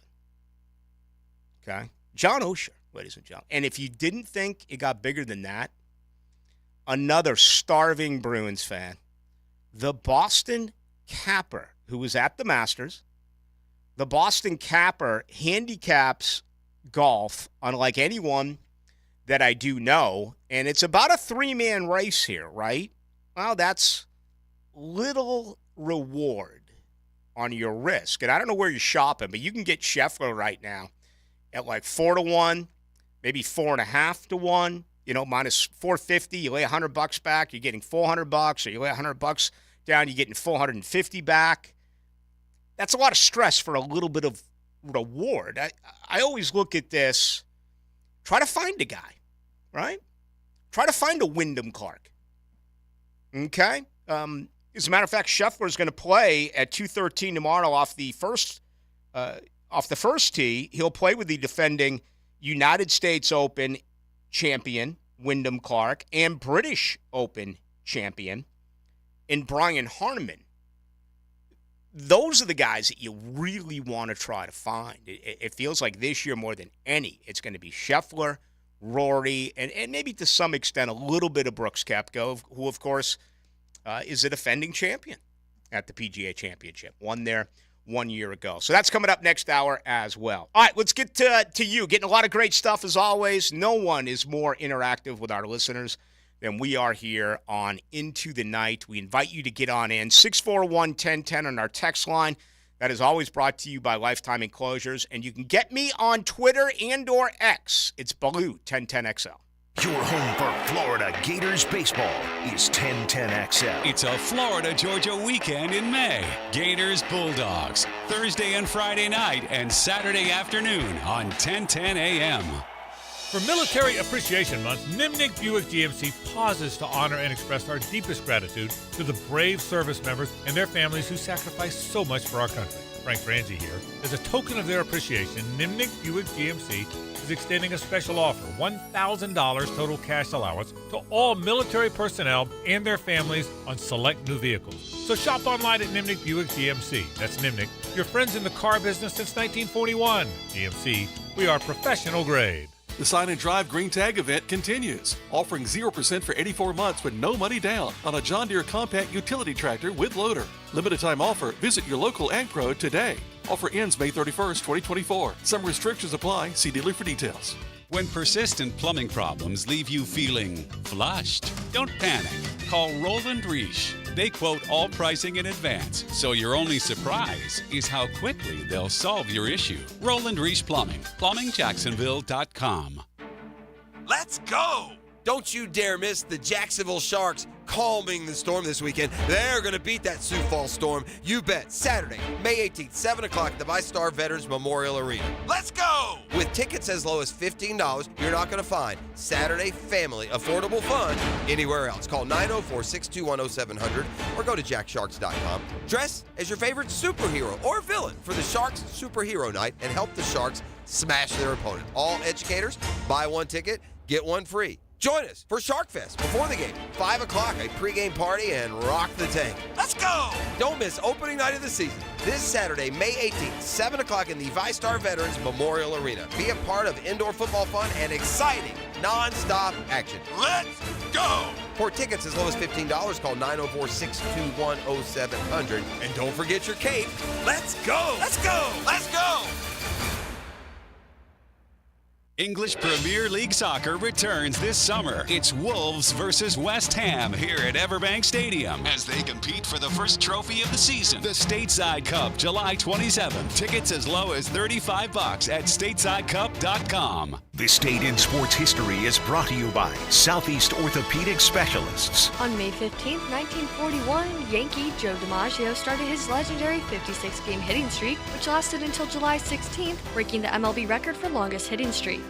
Okay? John Osher, ladies and gentlemen. And if you didn't think it got bigger than that, another starving Bruins fan, the Boston Capper, who was at the Masters, the Boston Capper handicaps golf unlike anyone that I do know, and it's about a 3-man race here, right? Well, that's little reward on your risk. And I don't know where you're shopping, but you can get Scheffler right now at like 4-1, maybe 4.5-1, minus 450. You lay $100 back, you're getting $400, or you lay $100 down, you're getting $450 back. That's a lot of stress for a little bit of reward. I always look at this, try to find a guy, right? Try to find a Wyndham Clark. Okay? As a matter of fact, Scheffler is going to play at 2:13 tomorrow off the first tee. He'll play with the defending United States Open champion, Wyndham Clark, and British Open champion, and Brian Harman. Those are the guys that you really want to try to find. It feels like this year more than any, it's going to be Scheffler, Rory, and maybe to some extent a little bit of Brooks Koepka, who, of course, is a defending champion at the PGA Championship. Won there 1 year ago. So that's coming up next hour as well. All right, let's get to you. Getting a lot of great stuff as always. No one is more interactive with our listeners than we are here on Into the Night. We invite you to get on in. 641-1010 on our text line. That is always brought to you by Lifetime Enclosures, and you can get me on Twitter and/or X. It's Ballou 1010XL. Your home for Florida Gators baseball is 1010XL. It's a Florida-Georgia weekend in May. Gators Bulldogs, Thursday and Friday night and Saturday afternoon on 1010 a.m. For Military Appreciation Month, Nimnik Buick GMC pauses to honor and express our deepest gratitude to the brave service members and their families who sacrifice so much for our country. Frank Franzi here. As a token of their appreciation, Nimnik Buick GMC is extending a special offer, $1,000 total cash allowance to all military personnel and their families on select new vehicles. So shop online at Nimnik Buick GMC. That's Nimnik, your friends in the car business since 1941. GMC, we are professional grade. The Sign and Drive Green Tag event continues, offering 0% for 84 months with no money down on a John Deere compact utility tractor with loader. Limited time offer. Visit your local Ag Pro today. Offer ends May 31st, 2024. Some restrictions apply. See dealer for details. When persistent plumbing problems leave you feeling flushed, don't panic. Call Roland Reich. They quote all pricing in advance, so your only surprise is how quickly they'll solve your issue. Roland Reich Plumbing, plumbingjacksonville.com. Let's go! Don't you dare miss the Jacksonville Sharks calming the storm this weekend. They're going to beat that Sioux Falls Storm. You bet. Saturday, May 18th, 7 o'clock at the VyStar Veterans Memorial Arena. Let's go! With tickets as low as $15, you're not going to find Saturday family affordable fun anywhere else. Call 904-621-0700 or go to jacksharks.com. Dress as your favorite superhero or villain for the Sharks Superhero Night and help the Sharks smash their opponent. All educators, buy one ticket, get one free. Join us for Shark Fest before the game. 5 o'clock, a pregame party, and rock the tank. Let's go! Don't miss opening night of the season. This Saturday, May 18th, 7 o'clock in the VyStar Veterans Memorial Arena. Be a part of indoor football fun and exciting, non-stop action. Let's go! For tickets as low as $15, call 904-621-0700. And don't forget your cape. Let's go! Let's go! Let's go! English Premier League Soccer returns this summer. It's Wolves versus West Ham here at Everbank Stadium as they compete for the first trophy of the season, the Stateside Cup, July 27th. Tickets as low as $35 at statesidecup.com. This date in sports history is brought to you by Southeast Orthopedic Specialists. On May 15, 1941, Yankee Joe DiMaggio started his legendary 56-game hitting streak, which lasted until July 16th, breaking the MLB record for longest hitting streak.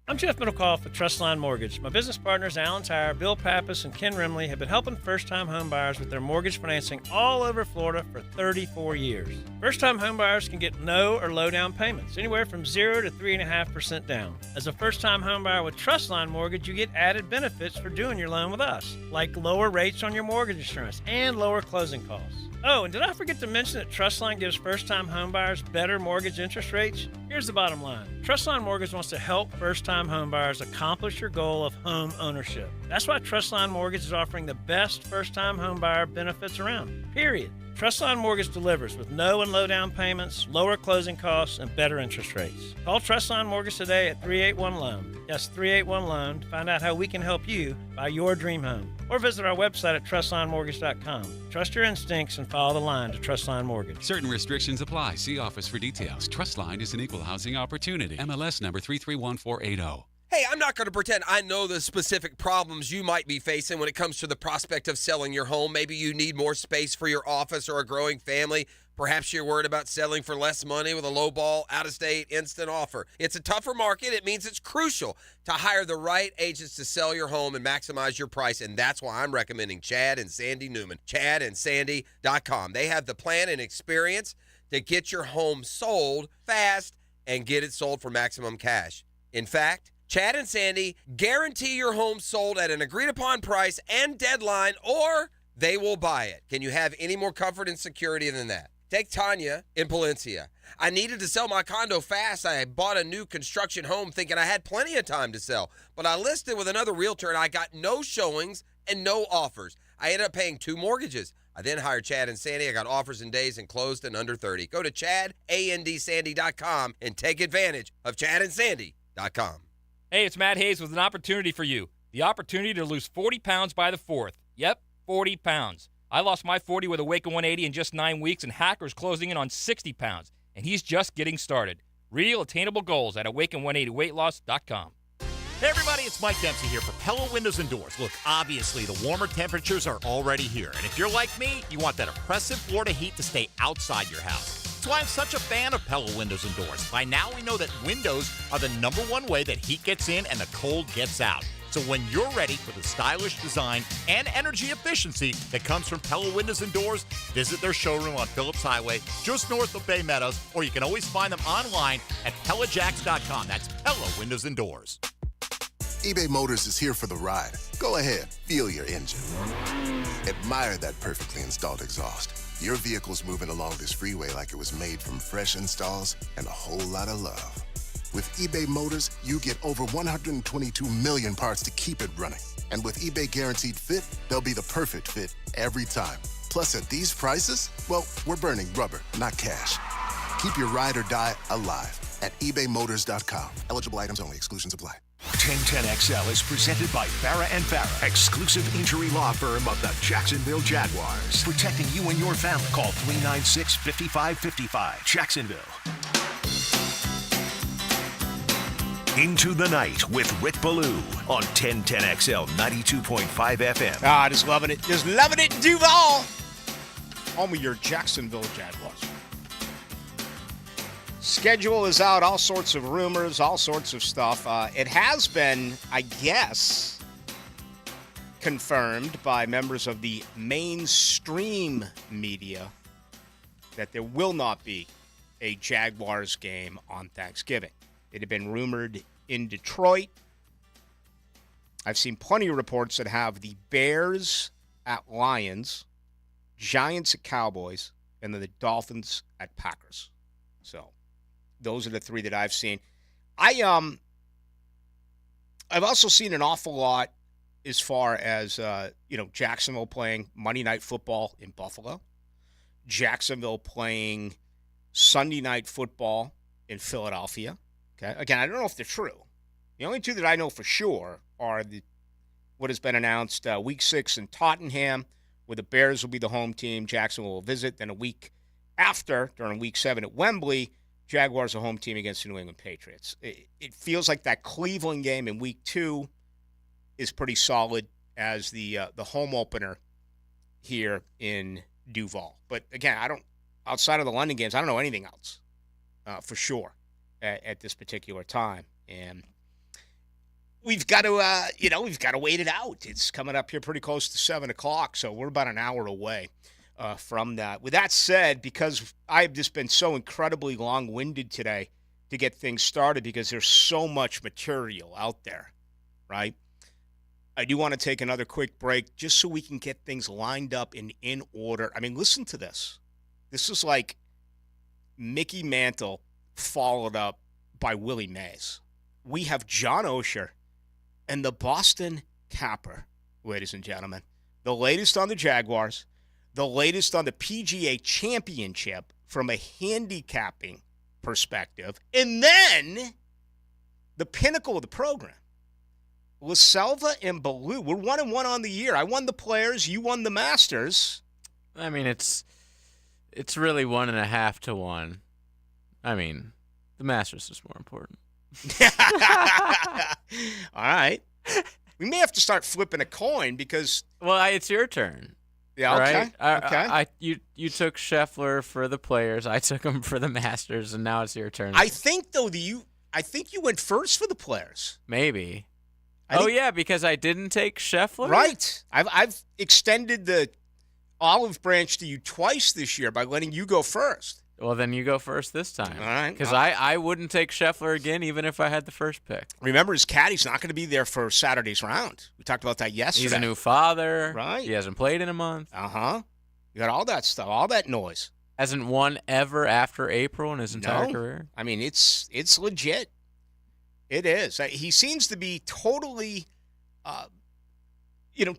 I'm Jeff Middlecoff with Trustline Mortgage. My business partners Alan Tyre, Bill Pappas, and Ken Rimley have been helping first-time home buyers with their mortgage financing all over Florida for 34 years. First-time home buyers can get no or low down payments, anywhere from 0 to 3.5% down. As a first-time home buyer with Trustline Mortgage, you get added benefits for doing your loan with us, like lower rates on your mortgage insurance and lower closing costs. Oh, and did I forget to mention that Trustline gives first-time homebuyers better mortgage interest rates? Here's the bottom line. Trustline Mortgage wants to help first-time homebuyers accomplish your goal of home ownership. That's why Trustline Mortgage is offering the best first-time homebuyer benefits around, period. Trustline Mortgage delivers with no and low down payments, lower closing costs, and better interest rates. Call Trustline Mortgage today at 381-LOAN. That's 381-LOAN to find out how we can help you buy your dream home. Or visit our website at trustlinemortgage.com. Trust your instincts and follow the line to Trustline Mortgage. Certain restrictions apply. See office for details. Trustline is an equal housing opportunity. MLS number 331480. Hey, I'm not going to pretend I know the specific problems you might be facing when it comes to the prospect of selling your home. Maybe you need more space for your office or a growing family. Perhaps you're worried about selling for less money with a low-ball, out-of-state, instant offer. It's a tougher market. It means it's crucial to hire the right agents to sell your home and maximize your price, and that's why I'm recommending Chad and Sandy Newman, chadandsandy.com. They have the plan and experience to get your home sold fast and get it sold for maximum cash. In fact, Chad and Sandy guarantee your home sold at an agreed-upon price and deadline, or they will buy it. Can you have any more comfort and security than that? Take Tanya in Palencia. I needed to sell my condo fast. I bought a new construction home thinking I had plenty of time to sell, but I listed with another realtor, and I got no showings and no offers. I ended up paying 2 mortgages. I then hired Chad and Sandy. I got offers in days and closed in under 30. Go to chadandsandy.com and take advantage of chadandsandy.com. Hey, it's Matt Hayes with an opportunity for you. The opportunity to lose 40 pounds by the 4th. Yep, 40 pounds. I lost my 40 with a Waco 180 in just 9 weeks, and Hacker's closing in on 60 pounds, and he's just getting started. Real attainable goals at awaken180weightloss.com. Hey everybody, it's Mike Dempsey here for Pella Windows and Doors. Look, obviously the warmer temperatures are already here, and if you're like me, you want that oppressive Florida heat to stay outside your house. That's why I'm such a fan of Pella Windows and Doors. By now we know that windows are the #1 way that heat gets in and the cold gets out. So when you're ready for the stylish design and energy efficiency that comes from Pella Windows and Doors, visit their showroom on Phillips Highway, just north of Bay Meadows, or you can always find them online at PellaJacks.com. That's Pella Windows and Doors. eBay Motors is here for the ride. Go ahead, feel your engine. Admire that perfectly installed exhaust. Your vehicle's moving along this freeway like it was made from fresh installs and a whole lot of love. With eBay Motors, you get over 122 million parts to keep it running. And with eBay Guaranteed Fit, they'll be the perfect fit every time. Plus, at these prices, well, we're burning rubber, not cash. Keep your ride or die alive at ebaymotors.com. Eligible items only. Exclusions apply. 1010XL is presented by Farah and Farah, exclusive injury law firm of the Jacksonville Jaguars. Protecting you and your family. Call 396-5555. Jacksonville. Into the Night with Rick Ballou on 1010XL 92.5 FM. Just loving it. Just loving it, Duval. Home of your Jacksonville Jaguars. Schedule is out, all sorts of rumors, all sorts of stuff. It has been, I guess, confirmed by members of the mainstream media that there will not be a Jaguars game on Thanksgiving. It had been rumored in Detroit. I've seen plenty of reports that have the Bears at Lions, Giants at Cowboys, and then the Dolphins at Packers. So those are the three that I've seen. I've also seen an awful lot as far as Jacksonville playing Monday Night Football in Buffalo, Jacksonville playing Sunday Night Football in Philadelphia. Okay. Again, I don't know if they're true. The only two that I know for sure are what has been announced, Week 6 in Tottenham, where the Bears will be the home team. Jacksonville will visit. Then a week after, during Week 7 at Wembley, Jaguars are home team against the New England Patriots. It feels like that Cleveland game in Week 2 is pretty solid as the home opener here in Duval. But again, outside of the London games, I don't know anything else for sure at this particular time. And we've got to wait it out. It's coming up here pretty close to 7 o'clock, so we're about an hour away from that. With that said, because I've just been so incredibly long-winded today to get things started because there's so much material out there, right? I do want to take another quick break just so we can get things lined up and in order. I mean, listen to this. This is like Mickey Mantle followed up by Willie Mays. We have John Osher and the Boston Capper, ladies and gentlemen. The latest on the Jaguars, the latest on the PGA Championship from a handicapping perspective, and then the pinnacle of the program. LaSelva and Ballou. We're 1-1 on the year. I won the Players. You won the Masters. I mean, it's really 1.5 to 1. I mean, the Masters is more important. All right. We may have to start flipping a coin because... Well, it's your turn. Yeah, okay. Right? You took Scheffler for the Players. I took him for the Masters, and now it's your turn. I think, though, you went first for the Players. Maybe. Yeah, because I didn't take Scheffler? Right. I've extended the olive branch to you twice this year by letting you go first. Well, then you go first this time. All right. Because I wouldn't take Scheffler again even if I had the first pick. Remember, his caddy's not going to be there for Saturday's round. We talked about that yesterday. He's a new father. Right. He hasn't played in a month. Uh-huh. You got all that stuff, all that noise. Hasn't won ever after April in his entire career. I mean, it's legit. It is. He seems to be totally,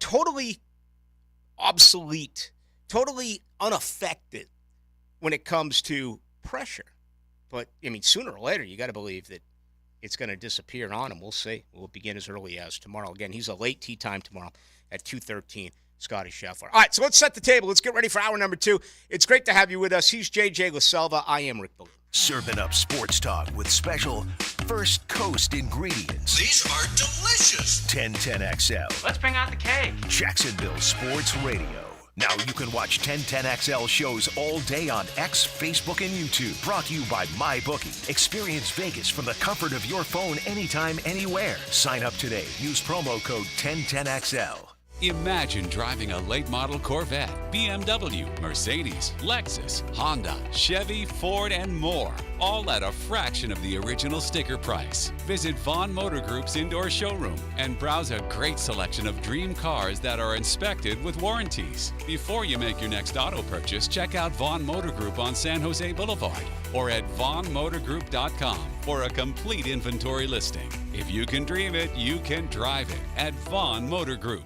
totally obsolete, totally unaffected when it comes to pressure. But, I mean, sooner or later, you got to believe that it's going to disappear on him. We'll see. We'll begin as early as tomorrow. Again, he's a late tee time tomorrow at 2:13 Scotty Scheffler. All right, so let's set the table. Let's get ready for hour number 2. It's great to have you with us. He's J.J. LaSelva. I am Rick Ballou. Serving up sports talk with special First Coast ingredients. These are delicious. 1010XL. Let's bring out the cake. Jacksonville Sports Radio. Now you can watch 1010XL shows all day on X, Facebook, and YouTube. Brought to you by MyBookie. Experience Vegas from the comfort of your phone anytime, anywhere. Sign up today. Use promo code 1010XL. Imagine driving a late model Corvette, BMW, Mercedes, Lexus, Honda, Chevy, Ford, and more, all at a fraction of the original sticker price. Visit Vaughn Motor Group's indoor showroom and browse a great selection of dream cars that are inspected with warranties. Before you make your next auto purchase, check out Vaughn Motor Group on San Jose Boulevard or at vaughnmotorgroup.com for a complete inventory listing. If you can dream it, you can drive it at Vaughn Motor Group.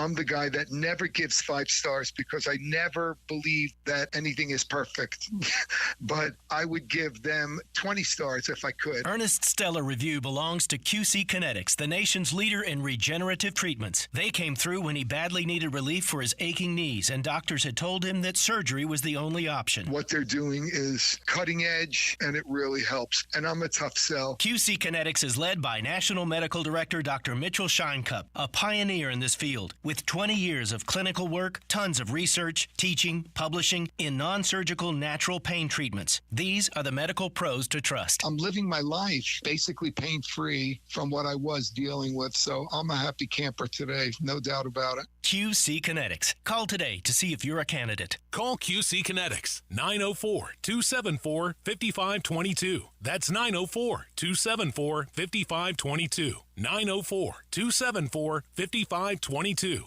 I'm the guy that never gives 5 stars because I never believe that anything is perfect. But I would give them 20 stars if I could. Ernest's stellar review belongs to QC Kinetics, the nation's leader in regenerative treatments. They came through when he badly needed relief for his aching knees, and doctors had told him that surgery was the only option. What they're doing is cutting edge, and it really helps. And I'm a tough sell. QC Kinetics is led by National Medical Director Dr. Mitchell Scheinkup, a pioneer in this field. With 20 years of clinical work, tons of research, teaching, publishing in non-surgical natural pain treatments. These are the medical pros to trust. I'm living my life basically pain-free from what I was dealing with, so I'm a happy camper today, no doubt about it. QC Kinetics. Call today to see if you're a candidate. Call QC Kinetics, 904-274-5522. That's 904-274-5522. 904-274-5522.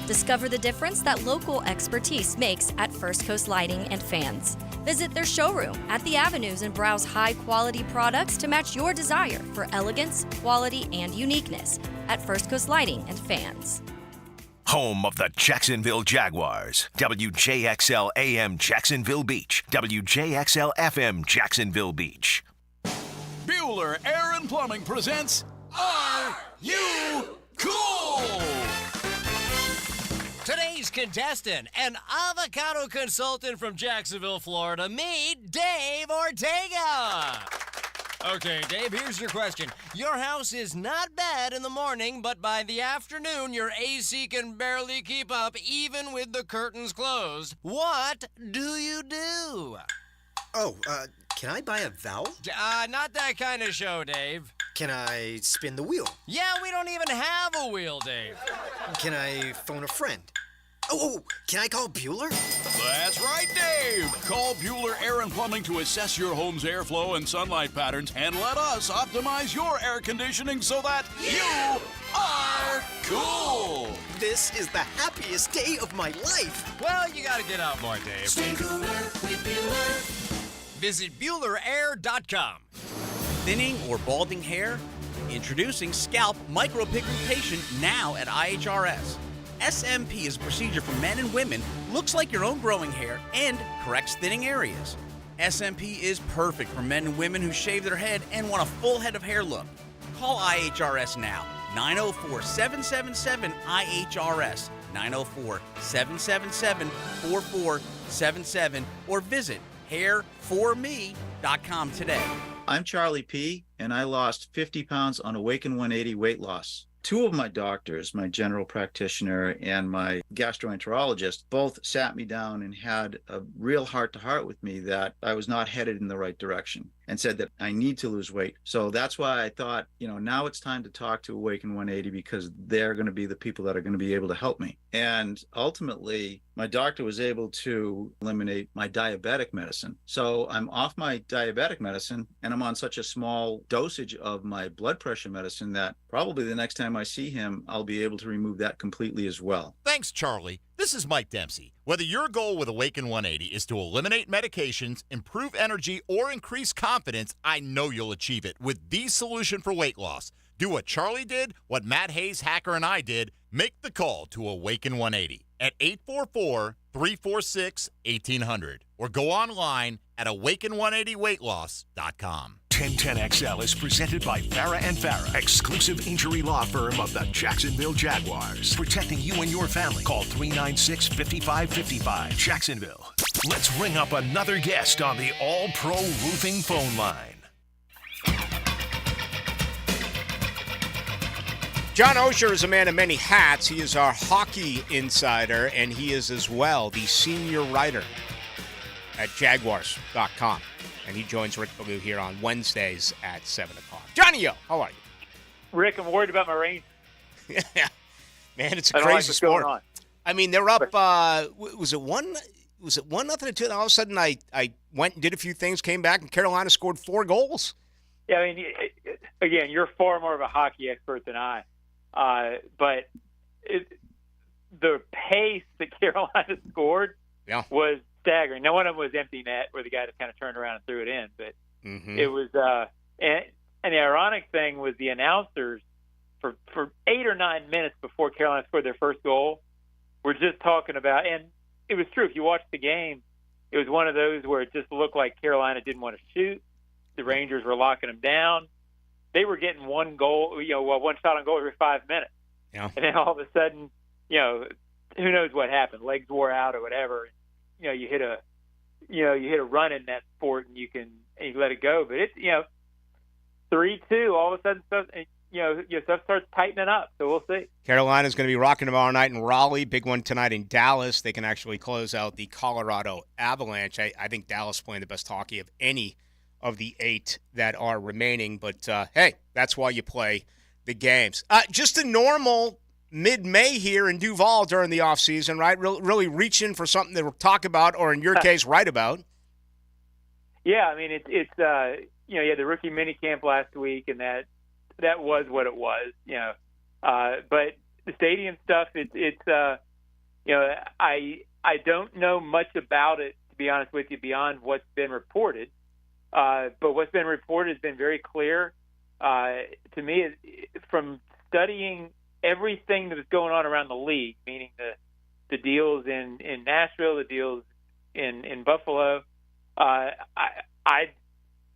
Discover the difference that local expertise makes at First Coast Lighting and Fans. Visit their showroom at the Avenues and browse high-quality products to match your desire for elegance, quality, and uniqueness at First Coast Lighting and Fans. Home of the Jacksonville Jaguars. WJXL AM Jacksonville Beach. WJXL FM Jacksonville Beach. Bueller Air and Plumbing presents Are You Cool? Today's contestant, an avocado consultant from Jacksonville, Florida, meet Dave Ortega. Okay, Dave, here's your question. Your house is not bad in the morning, but by the afternoon, your AC can barely keep up, even with the curtains closed. What do you do? Can I buy a valve? Not that kind of show, Dave. Can I spin the wheel? Yeah, we don't even have a wheel, Dave. Can I phone a friend? Can I call Bueller? That's right, Dave. Call Bueller Air and Plumbing to assess your home's airflow and sunlight patterns and let us optimize your air conditioning so that you are cool. This is the happiest day of my life. Well, you gotta get out more, Dave. Stay cooler with Bueller. Visit BuellerAir.com. Thinning or balding hair? Introducing Scalp Micropigmentation now at IHRS. SMP is a procedure for men and women, looks like your own growing hair, and corrects thinning areas. SMP is perfect for men and women who shave their head and want a full head of hair look. Call IHRS now, 904-777-IHRS, 904-777-4477, or visit hairforme.com today. I'm Charlie P., and I lost 50 pounds on Awaken 180 weight loss. Two of my doctors, my general practitioner and my gastroenterologist, both sat me down and had a real heart-to-heart with me that I was not headed in the right direction and said that I need to lose weight. So that's why I thought, now it's time to talk to Awaken 180 because they're going to be the people that are going to be able to help me. And ultimately, my doctor was able to eliminate my diabetic medicine. So I'm off my diabetic medicine and I'm on such a small dosage of my blood pressure medicine that probably the next time I see him, I'll be able to remove that completely as well. Thanks, Charlie. This is Mike Dempsey. Whether your goal with Awaken 180 is to eliminate medications, improve energy, or increase confidence, I know you'll achieve it with the solution for weight loss. Do what Charlie did, what Matt Hayes, Hacker, and I did. Make the call to Awaken 180 at 844-346-1800 or go online at awaken180weightloss.com. 1010XL is presented by Farah and Farah, exclusive injury law firm of the Jacksonville Jaguars. Protecting you and your family. Call 396-5555. Jacksonville. Let's ring up another guest on the All-Pro Roofing phone line. John Osher is a man of many hats. He is our hockey insider, and he is as well the senior writer at Jaguars.com. And he joins Rick Ballou here on Wednesdays at 7 o'clock. Johnny O, how are you? Rick, I'm worried about my Rangers. Yeah, man, it's a crazy sport. I mean, they're up. Was it 1-0 to 2? And all of a sudden, I went and did a few things, came back, and Carolina scored 4 goals. Yeah, I mean, again, you're far more of a hockey expert than I. But the pace that Carolina scored was staggering. Now, one of them was empty net, where the guy just kind of turned around and threw it in. But it was, and the ironic thing was the announcers for 8 or 9 minutes before Carolina scored their first goal were just talking about, and it was true. If you watched the game, it was one of those where it just looked like Carolina didn't want to shoot. The Rangers were locking them down. They were getting one goal, one shot on goal every 5 minutes. Yeah. And then all of a sudden, who knows what happened? Legs wore out or whatever. You hit a run in that sport and you let it go. But it's 3-2. All of a sudden, stuff starts tightening up. So we'll see. Carolina's going to be rocking tomorrow night in Raleigh. Big one tonight in Dallas. They can actually close out the Colorado Avalanche. I think Dallas playing the best hockey of any of the 8 that are remaining. But, hey, that's why you play the games. Just a normal mid-May here in Duval during the offseason, right? Really reaching for something to talk about or, in your case, write about. Yeah, I mean, it's you had the rookie minicamp last week, and that was what it was, But the stadium stuff, I don't know much about it, to be honest with you, beyond what's been reported. But what's been reported has been very clear to me from studying everything that was going on around the league, meaning the deals in Nashville, the deals in Buffalo.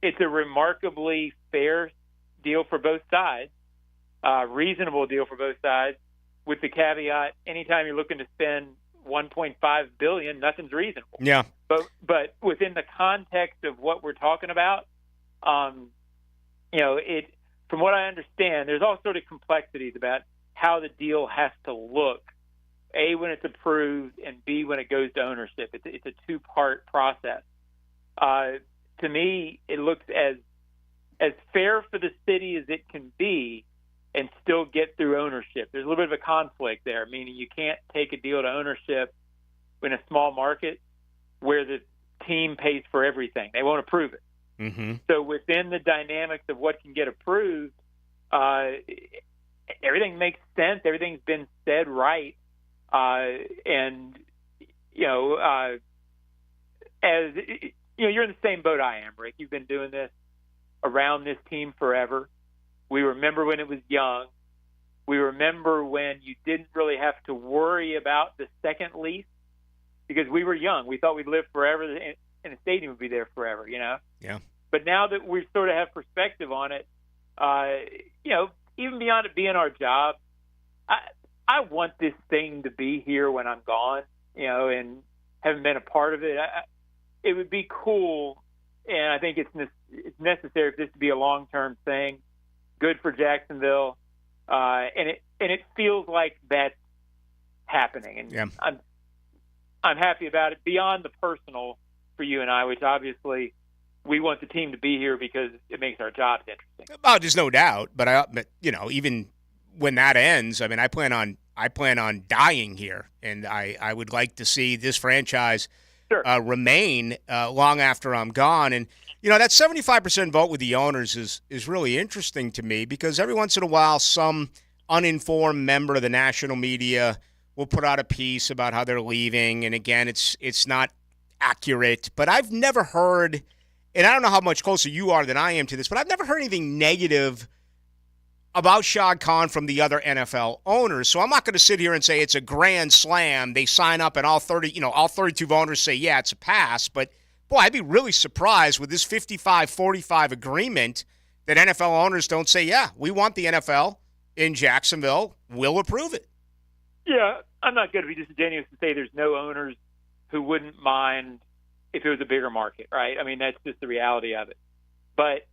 It's a remarkably fair deal for both sides, reasonable deal for both sides, with the caveat: anytime you're looking to spend $1.5 billion, nothing's reasonable. Yeah. But within the context of what we're talking about, from what I understand, there's all sort of complexities about how the deal has to look. A, when it's approved, and B, when it goes to ownership. It's a 2-part process. To me, it looks as fair for the city as it can be and still get through ownership. There's a little bit of a conflict there, meaning you can't take a deal to ownership in a small market where the team pays for everything. They won't approve it. Mm-hmm. So within the dynamics of what can get approved, everything makes sense. Everything's been said right. As you're in the same boat I am, Rick. You've been doing this around this team forever. We remember when it was young. We remember when you didn't really have to worry about the second lease because we were young. We thought we'd live forever and the stadium would be there forever, Yeah. But now that we sort of have perspective on it, even beyond it being our job, I want this thing to be here when I'm gone, and haven't been a part of it. It would be cool, and I think it's necessary for this to be a long-term thing, good for Jacksonville, and it feels like that's happening. And yeah. I'm happy about it beyond the personal for you and I, which obviously we want the team to be here because it makes our jobs interesting. Oh, there's no doubt. But even when that ends, I mean, I plan on dying here, and I would like to see this franchise remain long after I'm gone. And that 75% vote with the owners is really interesting to me because every once in a while, some uninformed member of the national media will put out a piece about how they're leaving, and again, it's not accurate. But I've never heard, and I don't know how much closer you are than I am to this, but I've never heard anything negative about Shad Khan from the other NFL owners. So I'm not going to sit here and say it's a grand slam. They sign up and all 32 owners say, yeah, it's a pass. But boy, I'd be really surprised with this 55-45 agreement that NFL owners don't say, yeah, we want the NFL in Jacksonville. We'll approve it. Yeah, I'm not going to be disingenuous to say there's no owners who wouldn't mind if it was a bigger market, right? I mean, that's just the reality of it. But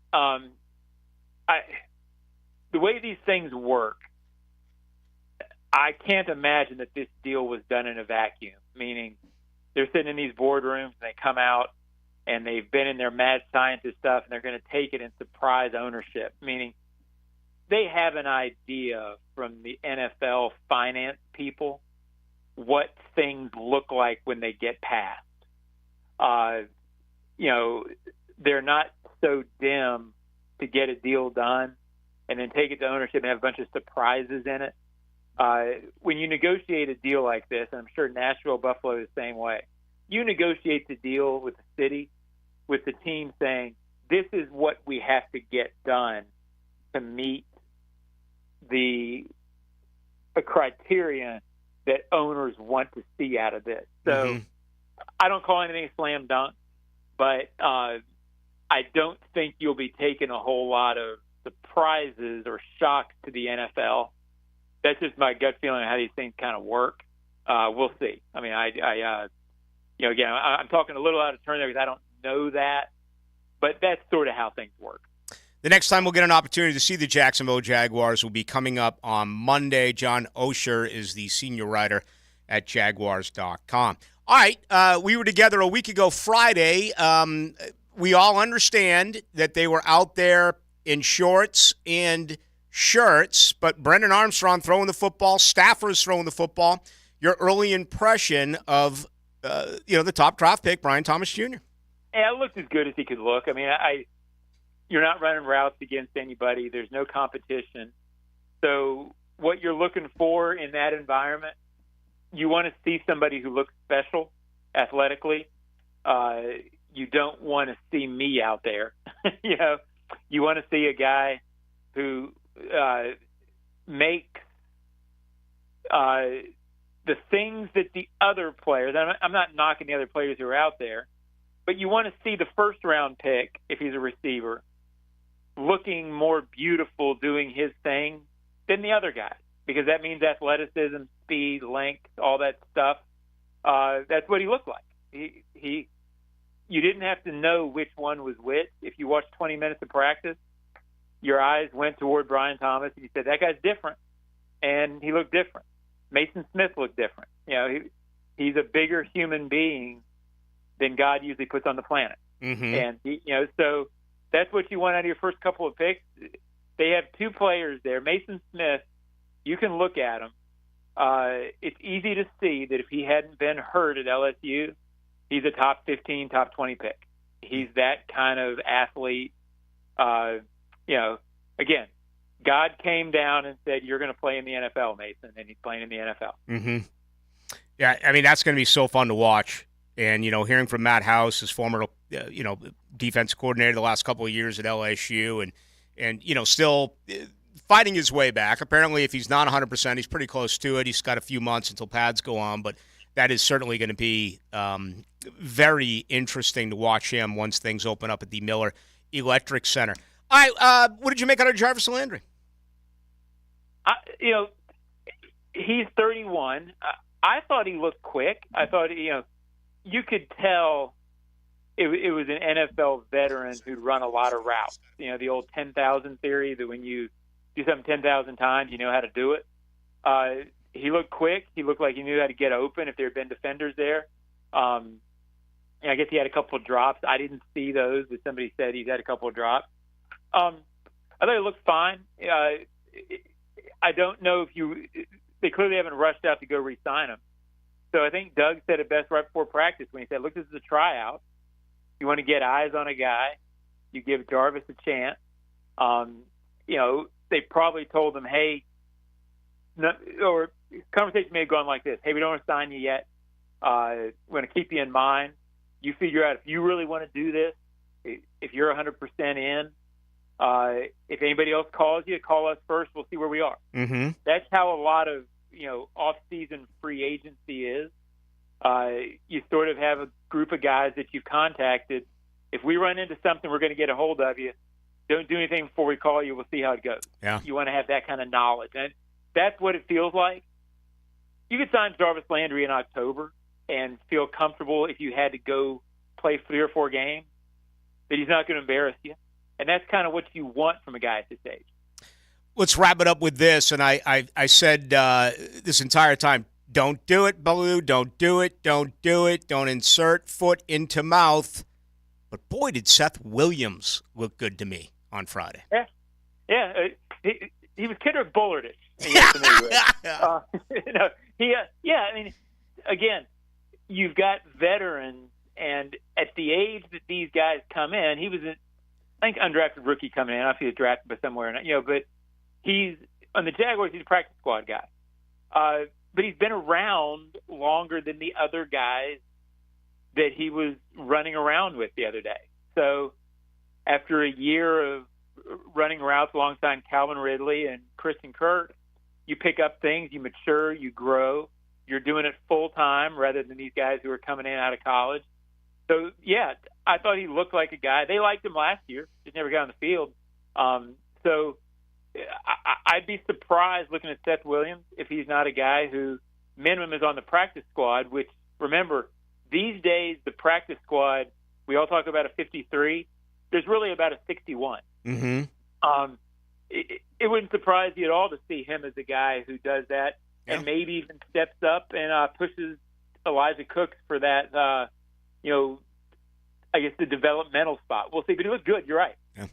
the way these things work, I can't imagine that this deal was done in a vacuum, meaning they're sitting in these boardrooms and they come out and they've been in their mad scientist stuff and they're going to take it and surprise ownership, meaning they have an idea from the NFL finance people what things look like when they get passed. They're not so dim to get a deal done and then take it to ownership and have a bunch of surprises in it. When you negotiate a deal like this, and I'm sure Nashville, Buffalo is the same way, you negotiate the deal with the city, with the team saying, this is what we have to get done to meet a criteria that owners want to see out of this. So I don't call anything a slam dunk, but I don't think you'll be taking a whole lot of surprises or shocks to the NFL. That's just my gut feeling on how these things kind of work. We'll see. I mean, again, I'm talking a little out of turn there because I don't know that, but that's sort of how things work. The next time we'll get an opportunity to see the Jacksonville Jaguars will be coming up on Monday. John Osher is the senior writer at Jaguars.com. All right, we were together a week ago Friday. We all understand that they were out there in shorts and shirts, but Brendan Armstrong throwing the football, Stafford's throwing the football. Your early impression of the top draft pick, Brian Thomas Jr. Yeah, it looked as good as he could look. I mean, you're not running routes against anybody. There's no competition. So what you're looking for in that environment, you want to see somebody who looks special athletically. You don't want to see me out there. You want to see a guy who makes the things that the other players, I'm not knocking the other players who are out there, but you want to see the first-round pick, if he's a receiver, looking more beautiful doing his thing than the other guy, because that means athleticism, speed, length, all that stuff. That's what he looked like. You didn't have to know which one was which. If you watched 20 minutes of practice, your eyes went toward Brian Thomas, and you said, that guy's different, and he looked different. Mason Smith looked different. He's a bigger human being than God usually puts on the planet. And, so that's what you want out of your first couple of picks. They have two players there. Mason Smith, you can look at him. It's easy to see that if he hadn't been hurt at LSU, he's a top 15, top 20 pick. He's that kind of athlete. Again, God came down and said, you're going to play in the NFL, Mason, and he's playing in the NFL. Yeah, I mean, that's going to be so fun to watch. And, hearing from Matt House, his former, defense coordinator the last couple of years at LSU, and still fighting his way back. Apparently, if he's not 100%, he's pretty close to it. He's got a few months until pads go on, but that is certainly going to be very interesting to watch him once things open up at the Miller Electric Center. All right, what did you make out of Jarvis Landry? He's 31. I thought he looked quick. I thought, you could tell it was an NFL veteran who'd run a lot of routes. The old 10,000 theory that when you do something 10,000 times, you know how to do it. He looked quick. He looked like he knew how to get open if there had been defenders there. I guess he had a couple of drops. I didn't see those, but somebody said he's had a couple of drops. I thought it looked fine. I don't know if they clearly haven't rushed out to go re-sign him. So I think Doug said it best right before practice when he said, look, this is a tryout. You want to get eyes on a guy. You give Jarvis a chance. They probably told him, hey, or conversation may have gone like this. Hey, we don't want to sign you yet. We're going to keep you in mind. You figure out if you really want to do this, if you're 100% in. If anybody else calls you, call us first. We'll see where we are. That's how a lot of off-season free agency is. You sort of have a group of guys that you've contacted. If we run into something, we're going to get a hold of you. Don't do anything before we call you. We'll see how it goes. Yeah. You want to have that kind of knowledge. And that's what it feels like. You could sign Jarvis Landry in October and feel comfortable if you had to go play 3 or 4 games, that he's not going to embarrass you. And that's kind of what you want from a guy at this age. Let's wrap it up with this. And I said this entire time, don't do it, Ballou. Don't do it. Don't do it. Don't insert foot into mouth. But, boy, did Seth Williams look good to me on Friday. Yeah. He was Kendrick Bullard-ish. I mean, again, you've got veterans, and at the age that these guys come in, he was, I think, undrafted rookie coming in. I don't know if he was drafted by somewhere, but he's on the Jaguars. He's a practice squad guy, but he's been around longer than the other guys that he was running around with the other day. So after a year of running routes alongside Calvin Ridley and Kristen Kirk, you pick up things, you mature, you grow. You're doing it full time rather than these guys who are coming in out of college. So, yeah, I thought he looked like a guy. They liked him last year, just never got on the field. So I'd be surprised looking at Seth Williams if he's not a guy who minimum is on the practice squad, which, remember, these days the practice squad, we all talk about a 53. There's really about a 61. Mm-hmm. It wouldn't surprise you at all to see him as a guy who does that and maybe even steps up and pushes Elijah Cooks for that, I guess the developmental spot. We'll see, but he looks good. You're right. Yeah.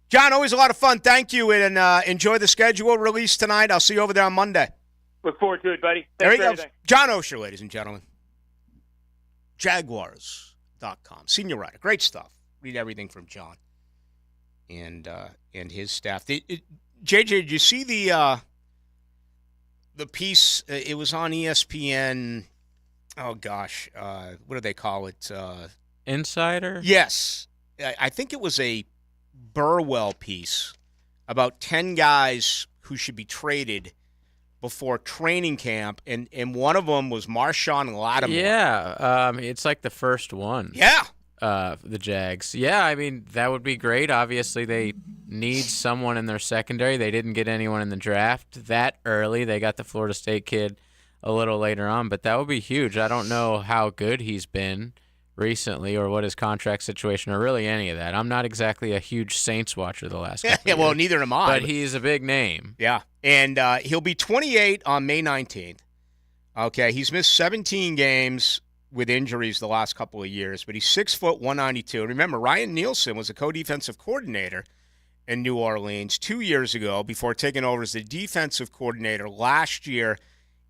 John, always a lot of fun. Thank you, and enjoy the schedule release tonight. I'll see you over there on Monday. Look forward to it, buddy. Thanks there he for goes. everything. John Osher, ladies and gentlemen. Jaguars.com. Senior writer. Great stuff. Read everything from John and his staff. JJ, did you see the piece? It was on ESPN. Oh, gosh. What do they call it? Insider? Yes. I think it was a Burwell piece about 10 guys who should be traded before training camp, and one of them was Marshawn Lattimore. Yeah, it's like the first one. Yeah. The Jags. Yeah, I mean, that would be great. Obviously, they need someone in their secondary. They didn't get anyone in the draft that early. They got the Florida State kid a little later on, but that would be huge. I don't know how good he's been recently or what his contract situation or really any of that. I'm not exactly a huge Saints watcher the last couple of well, years, neither am I. But he's a big name. Yeah, and he'll be 28 on May 19th. Okay, he's missed 17 games with injuries the last couple of years, but he's 6', 192. Remember, Ryan Nielsen was a co-defensive coordinator in New Orleans 2 years ago before taking over as the defensive coordinator last year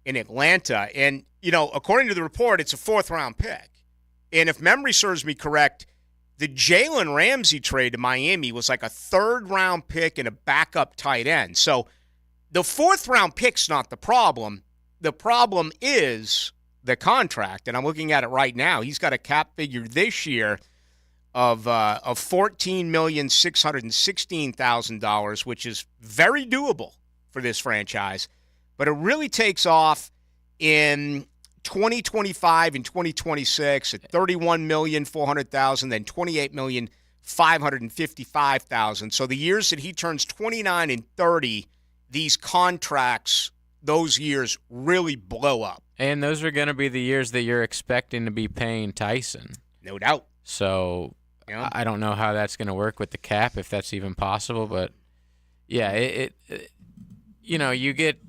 in Atlanta. And, according to the report, it's a 4th-round pick. And if memory serves me correct, the Jalen Ramsey trade to Miami was like a 3rd-round pick and a backup tight end. So the 4th-round pick's not the problem. The problem is the contract, and I'm looking at it right now. He's got a cap figure this year of $14,616,000, which is very doable for this franchise. But it really takes off in 2025 and 2026 at $31,400,000, then $28,555,000. So the years that he turns 29 and 30, these contracts, those years really blow up. And those are going to be the years that you're expecting to be paying Tyson. No doubt. So I don't know how that's going to work with the cap, if that's even possible. But, yeah, you get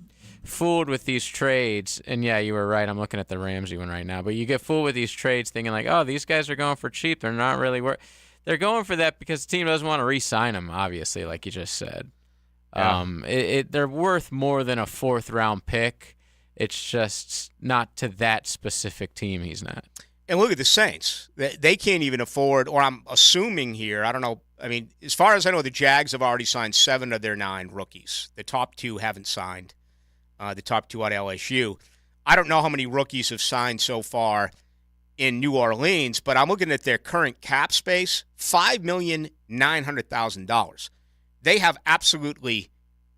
fooled with these trades. And, yeah, you were right. I'm looking at the Ramsey one right now. But you get fooled with these trades thinking like, oh, these guys are going for cheap. They're not really worth. They're going for that because the team doesn't want to re-sign them, obviously, like you just said. Yeah. They're worth more than a 4th-round pick. It's just not to that specific team he's not. And look at the Saints. They can't even afford, or I'm assuming here, I don't know. I mean, as far as I know, the Jags have already signed 7 of their 9 rookies. The top 2 haven't signed, the top 2 at LSU. I don't know how many rookies have signed so far in New Orleans, but I'm looking at their current cap space, $5,900,000. They have absolutely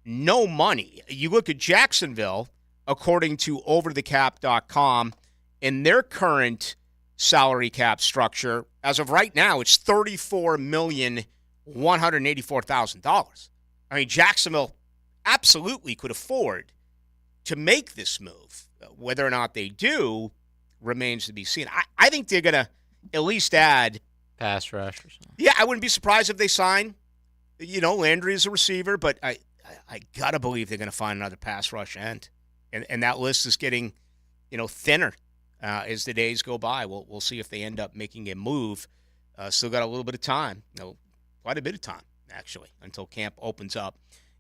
no money. You look at Jacksonville, according to overthecap.com, in their current salary cap structure, as of right now, it's $34,184,000. I mean, Jacksonville absolutely could afford to make this move. Whether or not they do remains to be seen. I think they're going to at least add pass rush or something. Yeah, I wouldn't be surprised if they sign, Landry as a receiver, but I got to believe they're going to find another pass rush end. And that list is getting, thinner as the days go by. We'll see if they end up making a move. Still got a little bit of time, quite a bit of time, actually, until camp opens up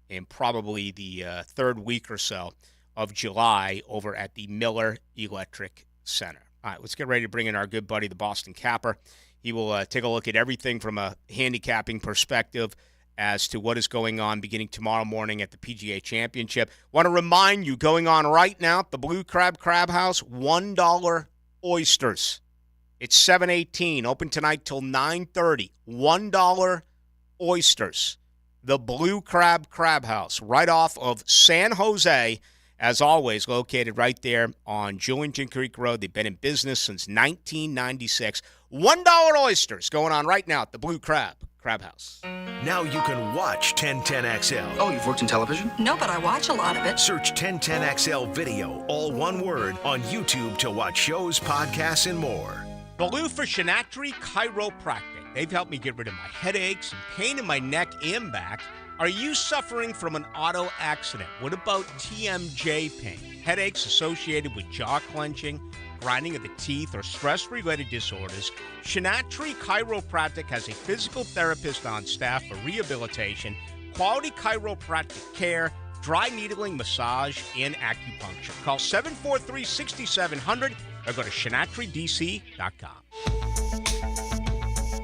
in probably the third week or so of July over at the Miller Electric Center. All right, let's get ready to bring in our good buddy, the Boston Capper. He will take a look at everything from a handicapping perspective as to what is going on beginning tomorrow morning at the PGA Championship. Want to remind you, going on right now at the Blue Crab House, $1 oysters. It's 7:18, open tonight till 9:30. $1 oysters. The Blue Crab House, right off of San Jose, as always, located right there on Julington Creek Road. They've been in business since 1996. $1 oysters going on right now at the Blue Crab House. Now you can watch 1010XL. Oh, you've worked in television? No, but I watch a lot of it. Search 1010XL video, all one word, on YouTube to watch shows, podcasts, and more. Ballou for Shinatri Chiropractic. They've helped me get rid of my headaches and pain in my neck and back. Are you suffering from an auto accident? What about TMJ pain? Headaches associated with jaw clenching, grinding of the teeth, or stress-related disorders? Shinatri Chiropractic has a physical therapist on staff for rehabilitation, quality chiropractic care, dry needling, massage, and acupuncture. Call 743-6700 or go to shinatridc.com.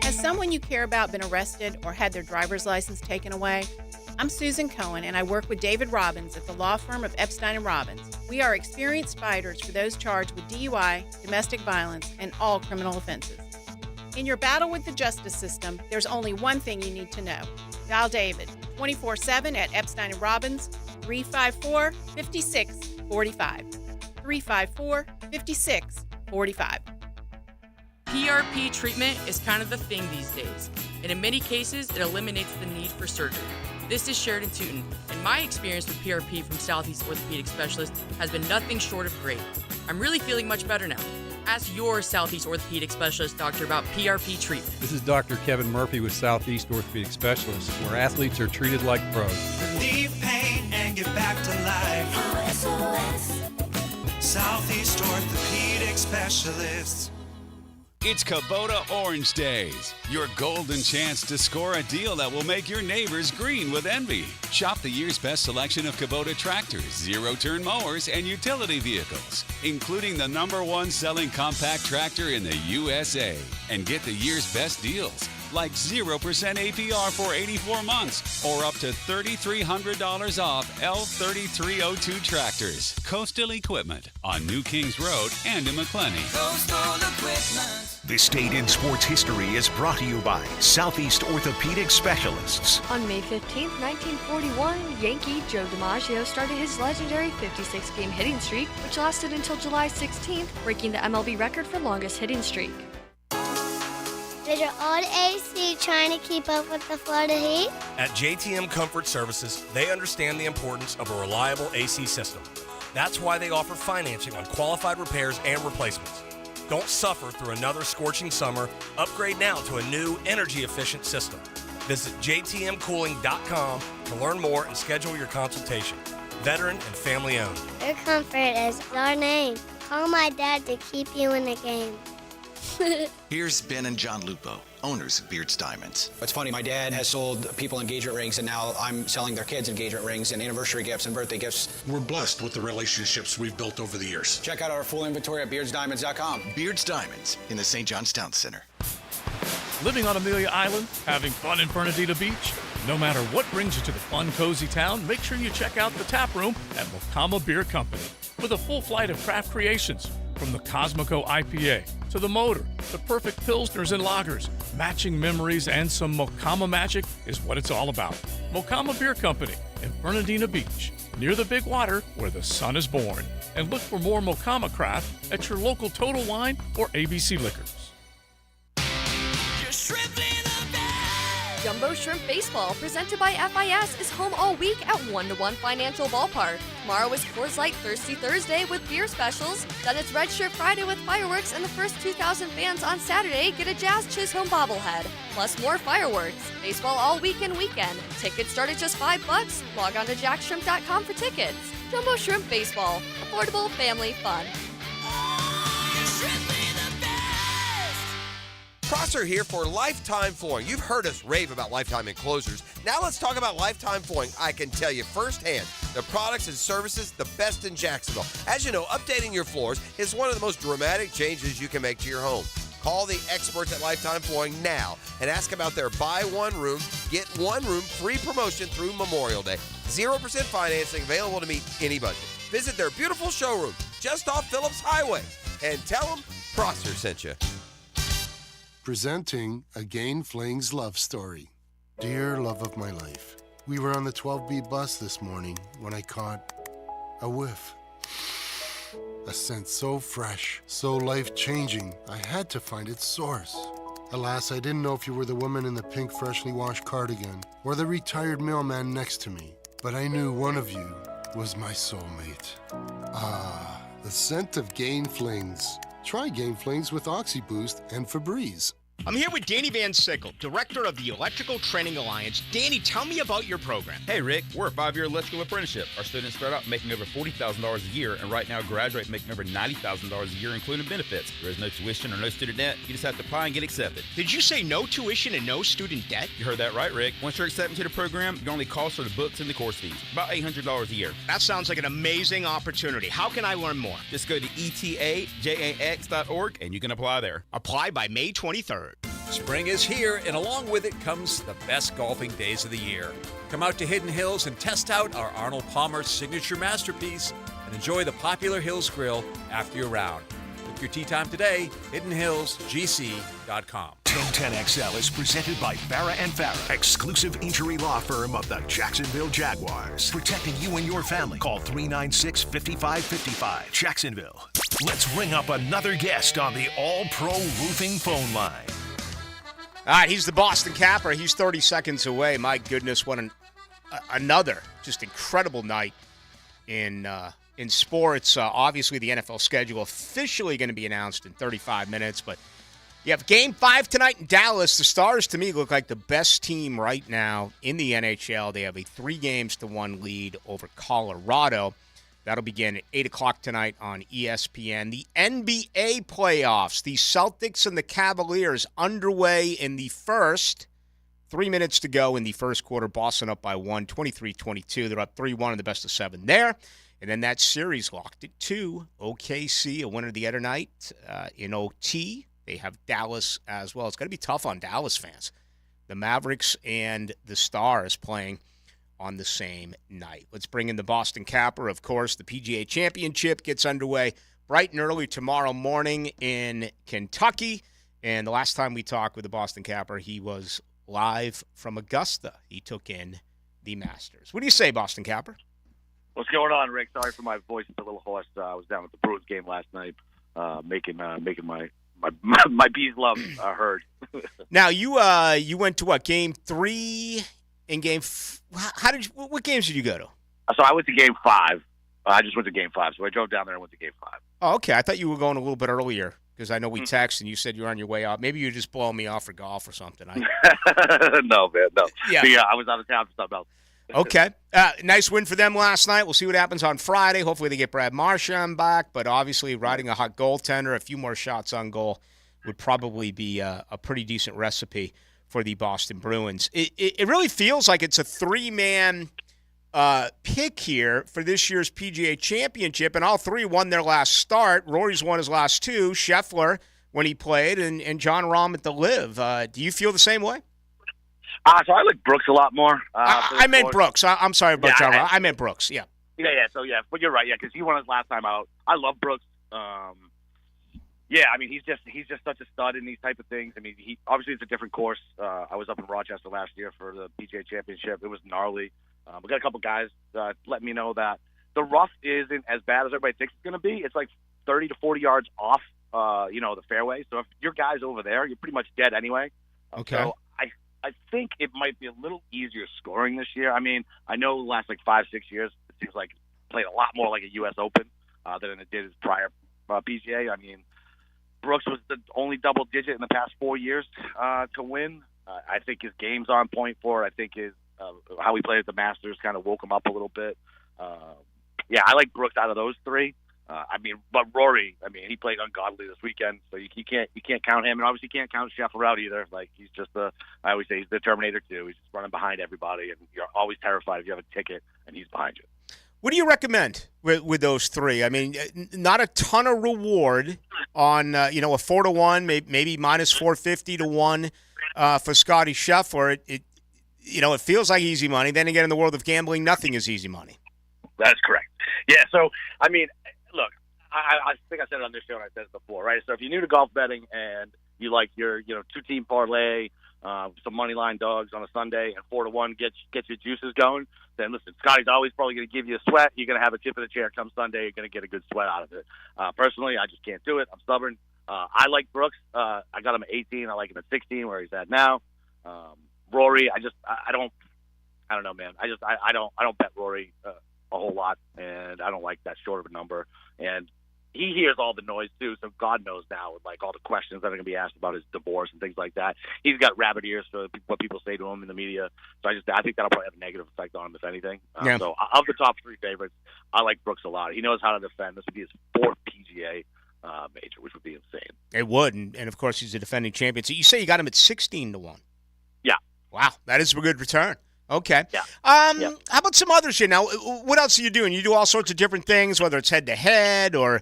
Has someone you care about been arrested or had their driver's license taken away? I'm Susan Cohen, and I work with David Robbins at the law firm of Epstein & Robbins. We are experienced fighters for those charged with DUI, domestic violence, and all criminal offenses. In your battle with the justice system, there's only one thing you need to know. Dial David 24/7 at Epstein & Robbins, 354-5645. 354-5645. PRP treatment is kind of the thing these days, and in many cases, it eliminates the need for surgery. This is Sheridan Tootin, and my experience with PRP from Southeast Orthopedic Specialist has been nothing short of great. I'm really feeling much better now. Ask your Southeast Orthopedic Specialist doctor about PRP treatment. This is Dr. Kevin Murphy with Southeast Orthopedic Specialists, where athletes are treated like pros. Relieve pain and get back to life. SOS. Southeast Orthopedic Specialists. It's Kubota Orange Days, your golden chance to score a deal that will make your neighbors green with envy. Shop the year's best selection of Kubota tractors, zero-turn mowers, and utility vehicles, including the #1 selling compact tractor in the USA. And get the year's best deals, like 0% APR for 84 months, or up to $3,300 off L3302 tractors. Coastal Equipment on New Kings Road and in McClenny. Coastal Equipment. This date in sports history is brought to you by Southeast Orthopedic Specialists. On May 15, 1941, Yankee Joe DiMaggio started his legendary 56-game hitting streak, which lasted until July 16th, breaking the MLB record for longest hitting streak. Is your old AC trying to keep up with the Florida heat? At JTM Comfort Services, they understand the importance of a reliable AC system. That's why they offer financing on qualified repairs and replacements. Don't suffer through another scorching summer. Upgrade now to a new, energy-efficient system. Visit jtmcooling.com to learn more and schedule your consultation. Veteran and family owned. Your comfort is our name. Call my dad to keep you in the game. Here's Ben and John Lupo, owners of Beards Diamonds. It's funny, my dad has sold people engagement rings, and now I'm selling their kids engagement rings and anniversary gifts and birthday gifts. We're blessed with the relationships we've built over the years. Check out our full inventory at beardsdiamonds.com. Beards Diamonds in the St. John's Town Center. Living on Amelia Island, having fun in Fernandina Beach? No matter what brings you to the fun, cozy town, make sure you check out the tap room at Mocama Beer Company with a full flight of craft creations. From the Cosmico IPA to the Motor, the perfect Pilsners and Lagers, matching memories and some Mocama magic is what it's all about. Mocama Beer Company in Fernandina Beach. near the big water where the sun is born. And look for more Mocama craft at your local Total Wine or ABC Liquors. Jumbo Shrimp Baseball, presented by FIS, is home all week at 1-to-1 Financial Ballpark. Tomorrow is Coors Light Thirsty Thursday with beer specials. Then it's Red Shirt Friday with fireworks, and the first 2,000 fans on Saturday get a Jazz Chisholm bobblehead. Plus more fireworks. Baseball all week and weekend. Tickets start at just $5. Log on to jackshrimp.com for tickets. Jumbo Shrimp Baseball. Affordable family fun. Prosser here for Lifetime Flooring. You've heard us rave about Lifetime Enclosures. Now let's talk about Lifetime Flooring. I can tell you firsthand, the products and services, the best in Jacksonville. As you know, updating your floors is one of the most dramatic changes you can make to your home. Call the experts at Lifetime Flooring now and ask about their buy one room, get one room free promotion through Memorial Day. 0% financing available to meet any budget. Visit their beautiful showroom just off Phillips Highway and tell them Prosser sent you. Presenting Again Fling's love story. Dear love of my life, we were on the 12B bus this morning when I caught a whiff. A scent so fresh, so life-changing, I had to find its source. Alas, I didn't know if you were the woman in the pink freshly washed cardigan or the retired mailman next to me, but I knew one of you was my soulmate. Ah, the scent of Gain Flings. Try Gain Flings with OxyBoost and Febreze. I'm here with Danny Van Sickle, director of the Electrical Training Alliance. Danny, tell me about your program. Hey, Rick, we're a 5-year electrical apprenticeship. Our students start out making over $40,000 a year, and right now graduate making over $90,000 a year, including benefits. There is no tuition or no student debt. You just have to apply and get accepted. Did you say no tuition and no student debt? You heard that right, Rick. Once you're accepted to the program, your only costs are the books and the course fees. About $800 a year. That sounds like an amazing opportunity. How can I learn more? Just go to etajax.org, and you can apply there. Apply by May 23rd. Spring is here, and along with it comes the best golfing days of the year. Come out to Hidden Hills and test out our Arnold Palmer signature masterpiece and enjoy the popular Hills Grill after your round. Book your tee time today, hiddenhillsgc.com. 1010XL is presented by Farah & Farah, exclusive injury law firm of the Jacksonville Jaguars. Protecting you and your family. Call 396-5555. Jacksonville. Let's ring up another guest on the All-Pro Roofing phone line. All right, he's the Boston Capper. He's 30 seconds away. My goodness, what another just incredible night in sports. Obviously, the NFL schedule officially going to be announced in 35 minutes. But you have Game 5 tonight in Dallas. The Stars, to me, look like the best team right now in the NHL. They have a 3-1 lead over Colorado. That'll begin at 8 o'clock tonight on ESPN. The NBA playoffs, the Celtics and the Cavaliers underway in the first. 3 minutes to go in the first quarter. Boston up by 1, 23-22. They're up 3-1 in the best of 7 there. And then that series locked at 2. OKC, a winner the other night in OT. They have Dallas as well. It's going to be tough on Dallas fans. The Mavericks and the Stars playing on the same night. Let's bring in the Boston Capper. Of course, the PGA Championship gets underway bright and early tomorrow morning in Kentucky. And the last time we talked with the Boston Capper, he was live from Augusta. He took in the Masters. What do you say, Boston Capper? What's going on, Rick? Sorry for my voice. It's a little hoarse. I was down at the Bruins game last night, making my bees love heard. Now, you went to what, Game 3 in Game what games did you go to? So I went to Game 5. I just went to Game 5. So I drove down there and went to Game 5. Oh, okay. I thought you were going a little bit earlier because I know we texted and you said you were on your way out. Maybe you were just blowing me off for golf or something. No, man, no. Yeah. But yeah, I was out of town for something else. Okay. Nice win for them last night. We'll see what happens on Friday. Hopefully they get Brad Marchand back, but obviously riding a hot goaltender, a few more shots on goal would probably be a pretty decent recipe for the Boston Bruins. It really feels like it's a 3-man pick here for this year's PGA Championship, and all 3 won their last start. Rory's won his last 2, Scheffler when he played, and John Rahm at the Live. Do you feel the same way? So I like Brooks a lot more. I meant Brooks. I'm sorry about John Rahm. I meant Brooks, yeah. Yeah, so yeah, but you're right, yeah, because he won his last time out. I love Brooks. Yeah, I mean, he's just such a stud in these type of things. I mean, he obviously it's a different course. I was up in Rochester last year for the PGA Championship. It was gnarly. We got a couple guys letting me know that the rough isn't as bad as everybody thinks it's going to be. It's like 30 to 40 yards off, the fairway. So if your guy's over there, you're pretty much dead anyway. Okay. So I think it might be a little easier scoring this year. I mean, I know the last 5-6 years it seems like it played a lot more like a U.S. Open than it did his prior PGA. I mean, Brooks was the only double digit in the past 4 years to win. I think his game's on point for it. I think his how he played at the Masters kind of woke him up a little bit. Yeah, I like Brooks out of those three. But Rory, he played ungodly this weekend, so you can't count him, and obviously you can't count Scheffler out either. Like he's just I always say he's the Terminator too. He's just running behind everybody, and you're always terrified if you have a ticket and he's behind you. What do you recommend with those three? I mean, not a ton of reward on a 4-1, maybe minus 450 to 1 for Scotty Scheffler. It feels like easy money. Then again, in the world of gambling, nothing is easy money. That's correct. Yeah. So look, I think I said it on this show and I said it before, right? So if you're new to golf betting and you like your 2-team parlay, some money line dogs on a Sunday, and 4-1 gets your juices going, then listen, Scotty's always probably going to give you a sweat. You're going to have a tip of the chair come Sunday. You're going to get a good sweat out of it. Personally, I just can't do it. I'm stubborn. I like Brooks. I got him at 18. I like him at 16, where he's at now. Rory, I don't know, man. I don't bet Rory a whole lot, and I don't like that short of a number. And he hears all the noise too, so God knows now, with all the questions that are going to be asked about his divorce and things like that. He's got rabbit ears for what people say to him in the media. So I think that'll probably have a negative effect on him, if anything. Yeah. So of the top three favorites, I like Brooks a lot. He knows how to defend. This would be his fourth PGA major, which would be insane. It would, and of course he's a defending champion. So you say you got him at 16 to 1. Yeah. Wow, that is a good return. Okay. Yeah. How about some other shit? Now, what else are you doing? You do all sorts of different things, whether it's head-to-head or,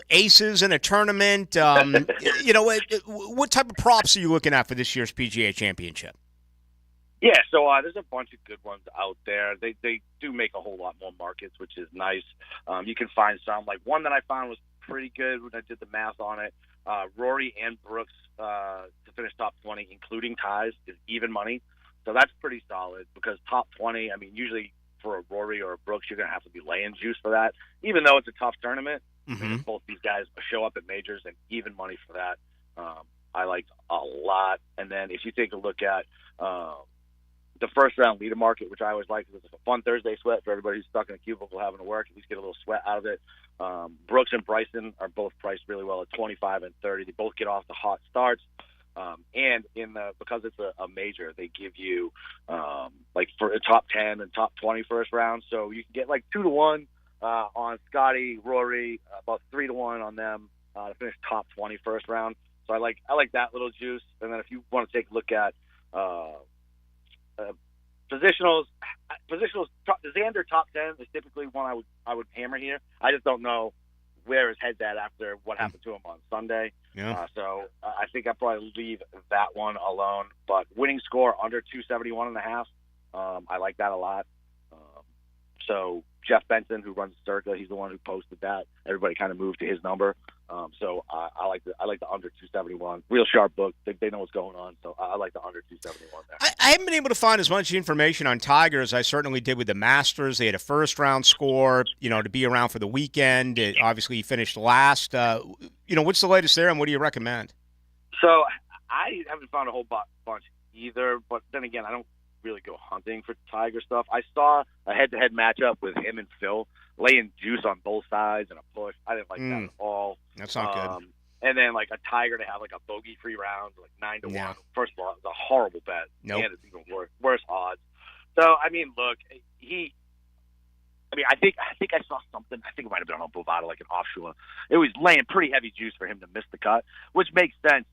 aces in a tournament. What type of props are you looking at for this year's PGA Championship? Yeah, so there's a bunch of good ones out there. They do make a whole lot more markets, which is nice. You can find some. Like one that I found was pretty good when I did the math on it. Rory and Brooks to finish top 20, including ties, is even money. So that's pretty solid because top 20, usually for a Rory or a Brooks, you're going to have to be laying juice for that, even though it's a tough tournament. Mm-hmm. Both these guys show up at majors, and even money for that I liked a lot. And then if you take a look at the first-round leader market, which I always like, because it's a fun Thursday sweat for everybody who's stuck in a cubicle having to work, at least get a little sweat out of it. Brooks and Bryson are both priced really well at 25 and 30. They both get off the hot starts. And because it's a major, they give you for a top 10 and top 20 first round. So you can get 2 to 1 on Scotty, Rory, about 3 to 1 on them to finish top 20 first round. So I like that little juice. And then if you want to take a look at positionals, Xander top 10 is typically one I would hammer here. I just don't know where his head's at after what happened to him on Sunday. Yeah. So I think I'll probably leave that one alone. But winning score under 271.5, I like that a lot. So Jeff Benson, who runs Circa, he's the one who posted that. Everybody kind of moved to his number. So I like the under 271. Real sharp book. They know what's going on. So I like the under 271 there. I haven't been able to find as much information on Tiger as I certainly did with the Masters. They had a first-round score, to be around for the weekend. Obviously, he finished last. What's the latest there, and what do you recommend? So I haven't found a whole bunch either. But then again, I don't really go hunting for Tiger stuff. I saw a head-to-head matchup with him and Phil, laying juice on both sides and a push. I didn't like that at all. That's not good. And then a Tiger to have a bogey-free round, 9 to 1. First of all, it was a horrible bet. Nope. And it's even worse odds. So look, I think I saw something. I think it might have been on Bovada, an offshore. It was laying pretty heavy juice for him to miss the cut, which makes sense.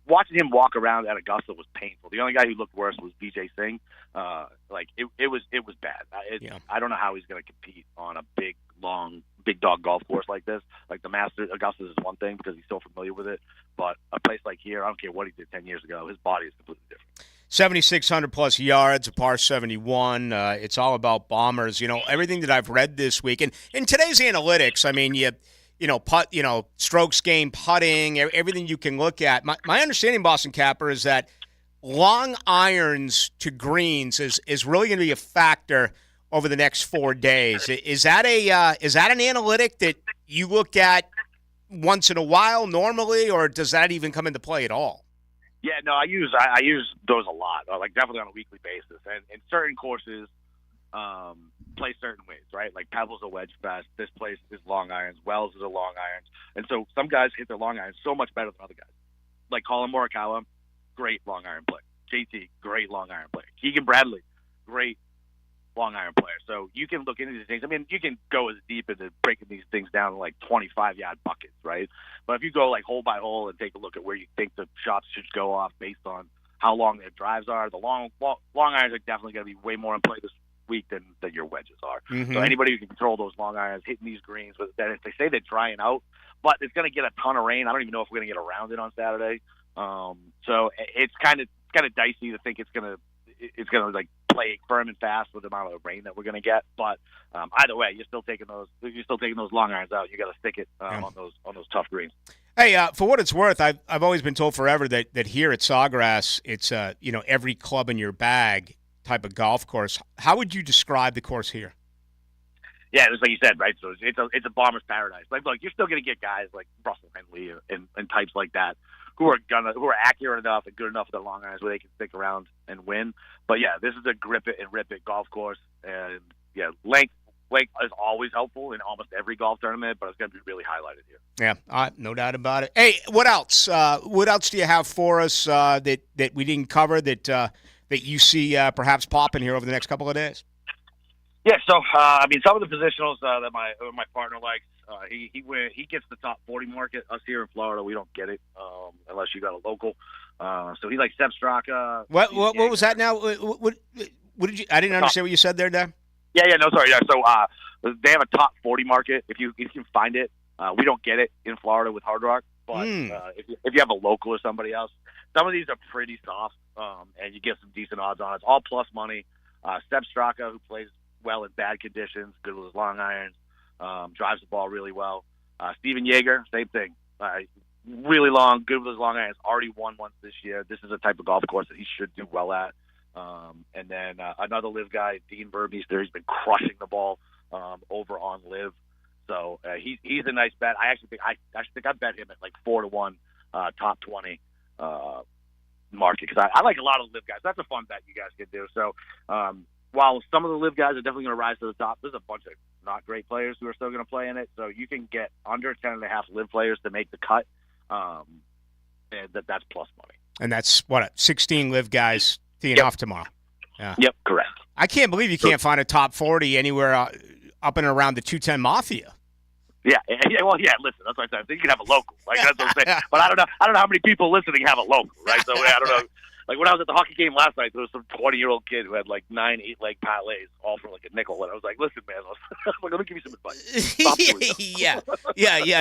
Watching him walk around at Augusta was painful. The only guy who looked worse was BJ Singh. It was bad. I don't know how he's going to compete on a big dog golf course like this. The Masters, Augusta is one thing because he's so familiar with it. But a place like here, I don't care what he did 10 years ago. His body is completely different. 7,600 plus yards, a par 71. It's all about bombers. Everything that I've read this week, and in today's analytics, strokes gained, putting, everything you can look at. My understanding, Boston Capper, is that long irons to greens is really going to be a factor over the next 4 days. Is that an analytic that you look at once in a while normally, or does that even come into play at all? Yeah, no, I use those a lot, like definitely on a weekly basis. And certain courses play certain ways, right? Like Pebble's a wedge fest. This place is long irons. Wells is a long irons. And so some guys hit their long irons so much better than other guys. Like Colin Morikawa, great long iron play. JT, great long iron play. Keegan Bradley, great long iron player. So you can look into these things. I mean, you can go as deep into breaking these things down to like 25-yard buckets, right? But if you go like hole by hole and take a look at where you think the shots should go off based on how long their drives are, the long irons are definitely going to be way more in play this week than your wedges are. Mm-hmm. So anybody who can control those long irons, hitting these greens, but then if they say they're drying out, but it's going to get a ton of rain. I don't even know if we're going to get around it on Saturday. So it's kind of dicey to think it's going to like play firm and fast with the amount of rain that we're going to get. But either way, you're still taking those long irons out. You got to stick it on those tough greens. Hey, for what it's worth, I've always been told forever that here at Sawgrass, it's every club in your bag type of golf course. How would you describe the course here? Yeah, it's like you said, right? So it's a bomber's paradise. Like, look, you're still going to get guys like Russell Henley and types like that who are accurate enough and good enough with their long irons where they can stick around and win. But yeah, this is a grip it and rip it golf course, and yeah, length is always helpful in almost every golf tournament, but it's going to be really highlighted here. Yeah, no doubt about it. Hey, what else? What else do you have for us that we didn't cover that you see perhaps popping here over the next couple of days? Yeah, so I mean, some of the positionals that my partner likes, he gets the top 40 market. Us here in Florida, we don't get it unless you got a local. So he likes Seb Straka. What was that now? What did you? I didn't understand what you said there, Dan. Yeah, no, sorry. Yeah, so they have a top 40 market. If you can find it, we don't get it in Florida with Hard Rock. But if you have a local or somebody else, some of these are pretty soft, and you get some decent odds on it. It's all plus money. Seb Straka, who plays well in bad conditions, good with his long irons, drives the ball really well. Steven Yeager, same thing. Really long, good with his long irons. Already won once this year. This is a type of golf course that he should do well at. And then another live guy, Dean Vermeester, he's been crushing the ball over on live. So he's a nice bet. I actually think I bet him at like 4-1 top 20 market because I like a lot of live guys. That's a fun bet you guys can do. So while some of the live guys are definitely going to rise to the top, there's a bunch of not great players who are still going to play in it. So you can get under 10.5 live players to make the cut. And that's plus money. And that's 16 live guys teeing off tomorrow. Yeah. Yep, correct. I can't believe you can't find a top 40 anywhere up and around the 210 Mafia. Yeah. Well, yeah. Listen, that's what I said. You can have a local. Like that's what I'm saying. But I don't know how many people listening have a local, right? So I don't know. Like when I was at the hockey game last night, there was some 20-year-old kid who had like 9 8-leg parlays, all for like a nickel. And I was like, "Listen, man, let me give you some advice." Yeah.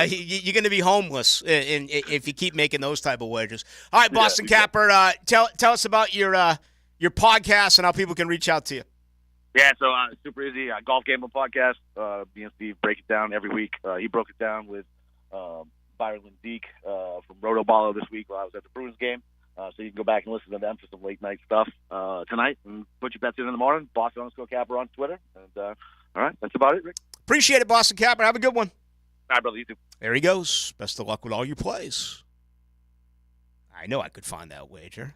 You're going to be homeless if you keep making those type of wagers. All right, Boston Capper, tell us about your podcast and how people can reach out to you. Yeah, so super easy. Golf Gambling Podcast. Me and Steve break it down every week. He broke it down with Byron Lindeek from Roto Ballo this week while I was at the Bruins game. So you can go back and listen to them for some late night stuff tonight and put your bets in the morning. Boston_Capper on Twitter. And all right, that's about it, Rick. Appreciate it, Boston Capper. Have a good one. All right, brother. You too. There he goes. Best of luck with all your plays. I know I could find that wager.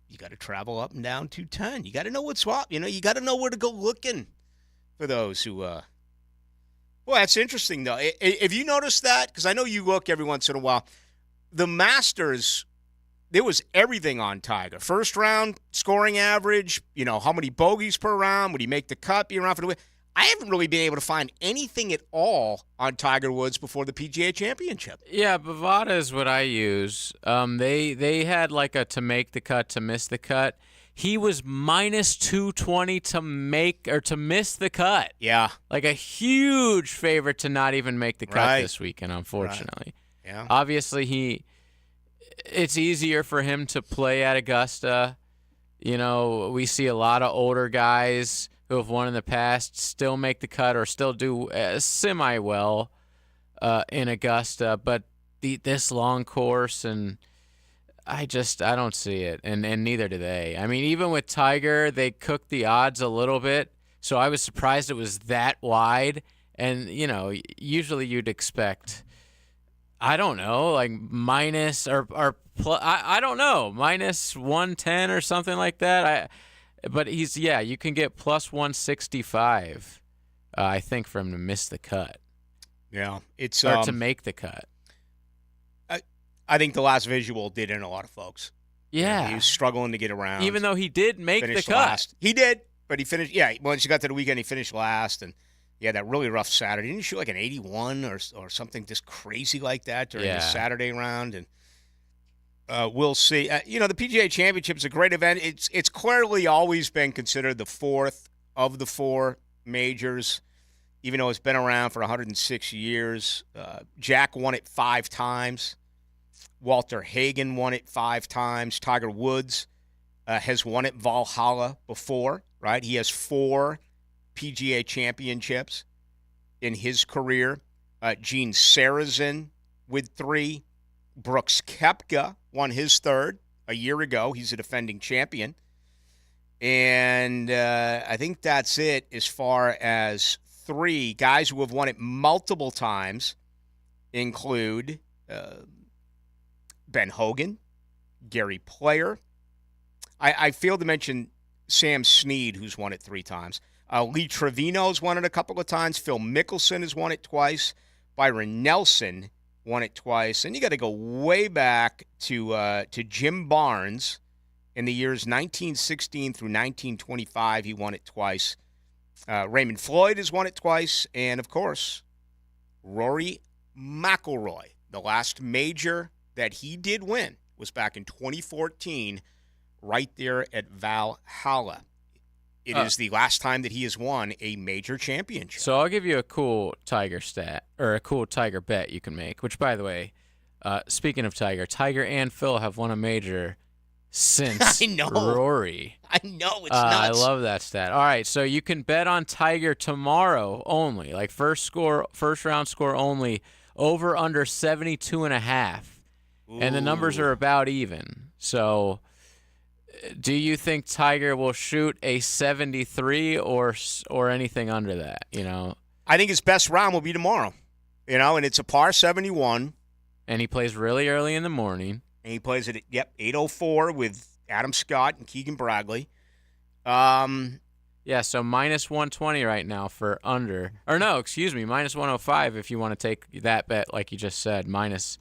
You got to travel up and down 210. You got to know what's what. You got to know where to go looking for those who. Well, that's interesting though. If you notice that, because I know you look every once in a while, the Masters. There was everything on Tiger. First round scoring average, how many bogeys per round, would he make the cut, be around for the win? I haven't really been able to find anything at all on Tiger Woods before the PGA Championship. Yeah, Bovada is what I use. They had like a to make the cut, to miss the cut. He was minus 220 to make or to miss the cut. Yeah. Like a huge favorite to not even make the cut this weekend, unfortunately. Right. Yeah. Obviously, it's easier for him to play at Augusta. We see a lot of older guys who have won in the past still make the cut or still do semi-well. in Augusta, but this long course, and I don't see it, and neither do they. I mean, even with Tiger, they cooked the odds a little bit, so I was surprised it was that wide. And, usually you'd expect, I don't know, like minus or I don't know, minus 110 or something like that. But you can get plus 165, I think, for him to miss the cut. Yeah, it's or to make the cut. I think the last visual did in a lot of folks. Yeah. He was struggling to get around. Even though he did make the cut. Last. He did, but he finished. Yeah, once you got to the weekend, he finished last, and he had that really rough Saturday. Didn't he shoot like an 81 or something just crazy like that during the Saturday round? And we'll see. The PGA Championship is a great event. It's clearly always been considered the fourth of the four majors, even though it's been around for 106 years. Jack won it 5 times. Walter Hagen won it 5 times. Tiger Woods has won it Valhalla before, right? He has 4 PGA championships in his career. Gene Sarazen with 3. Brooks Koepka won his 3rd a year ago. He's a defending champion. And I think that's it as far as 3 guys who have won it multiple times include Ben Hogan, Gary Player. I failed to mention Sam Snead, who's won it 3 times. Lee Trevino's won it a couple of times. Phil Mickelson has won it twice. Byron Nelson won it twice. And you got to go way back to Jim Barnes in the years 1916 through 1925. He won it twice. Raymond Floyd has won it twice. And, of course, Rory McIlroy. The last major that he did win was back in 2014 right there at Valhalla. It is the last time that he has won a major championship. So I'll give you a cool Tiger stat, or a cool Tiger bet you can make, which, by the way, speaking of Tiger and Phil have won a major since Rory. I know, it's nuts. I love that stat. All right, so you can bet on Tiger tomorrow only, like first round score only, over under 72.5. And the numbers are about even. So do you think Tiger will shoot a 73 or anything under that, I think his best round will be tomorrow, and it's a par 71. And he plays really early in the morning. And he plays at 8:04 with Adam Scott and Keegan Bradley. Yeah, so minus 120 right now for under. Or no, excuse me, minus 105 if you want to take that bet, like you just said, minus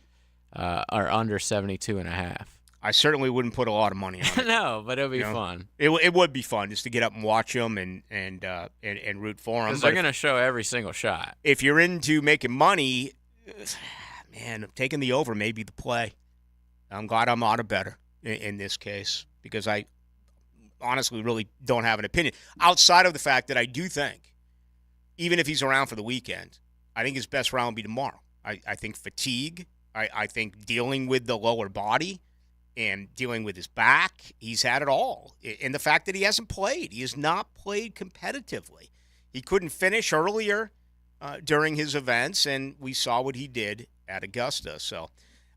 or under 72.5. I certainly wouldn't put a lot of money on it. No, but it'll be fun. It would be fun just to get up and watch them and root for them. Because they're going to show every single shot. If you're into making money, man, taking the over may be the play. I'm glad I'm out of better in this case because I honestly really don't have an opinion. Outside of the fact that I do think, even if he's around for the weekend, I think his best round will be tomorrow. I think fatigue. I think dealing with the lower body and dealing with his back, he's had it all. And the fact that he hasn't played. He has not played competitively. He couldn't finish earlier during his events, and we saw what he did at Augusta. So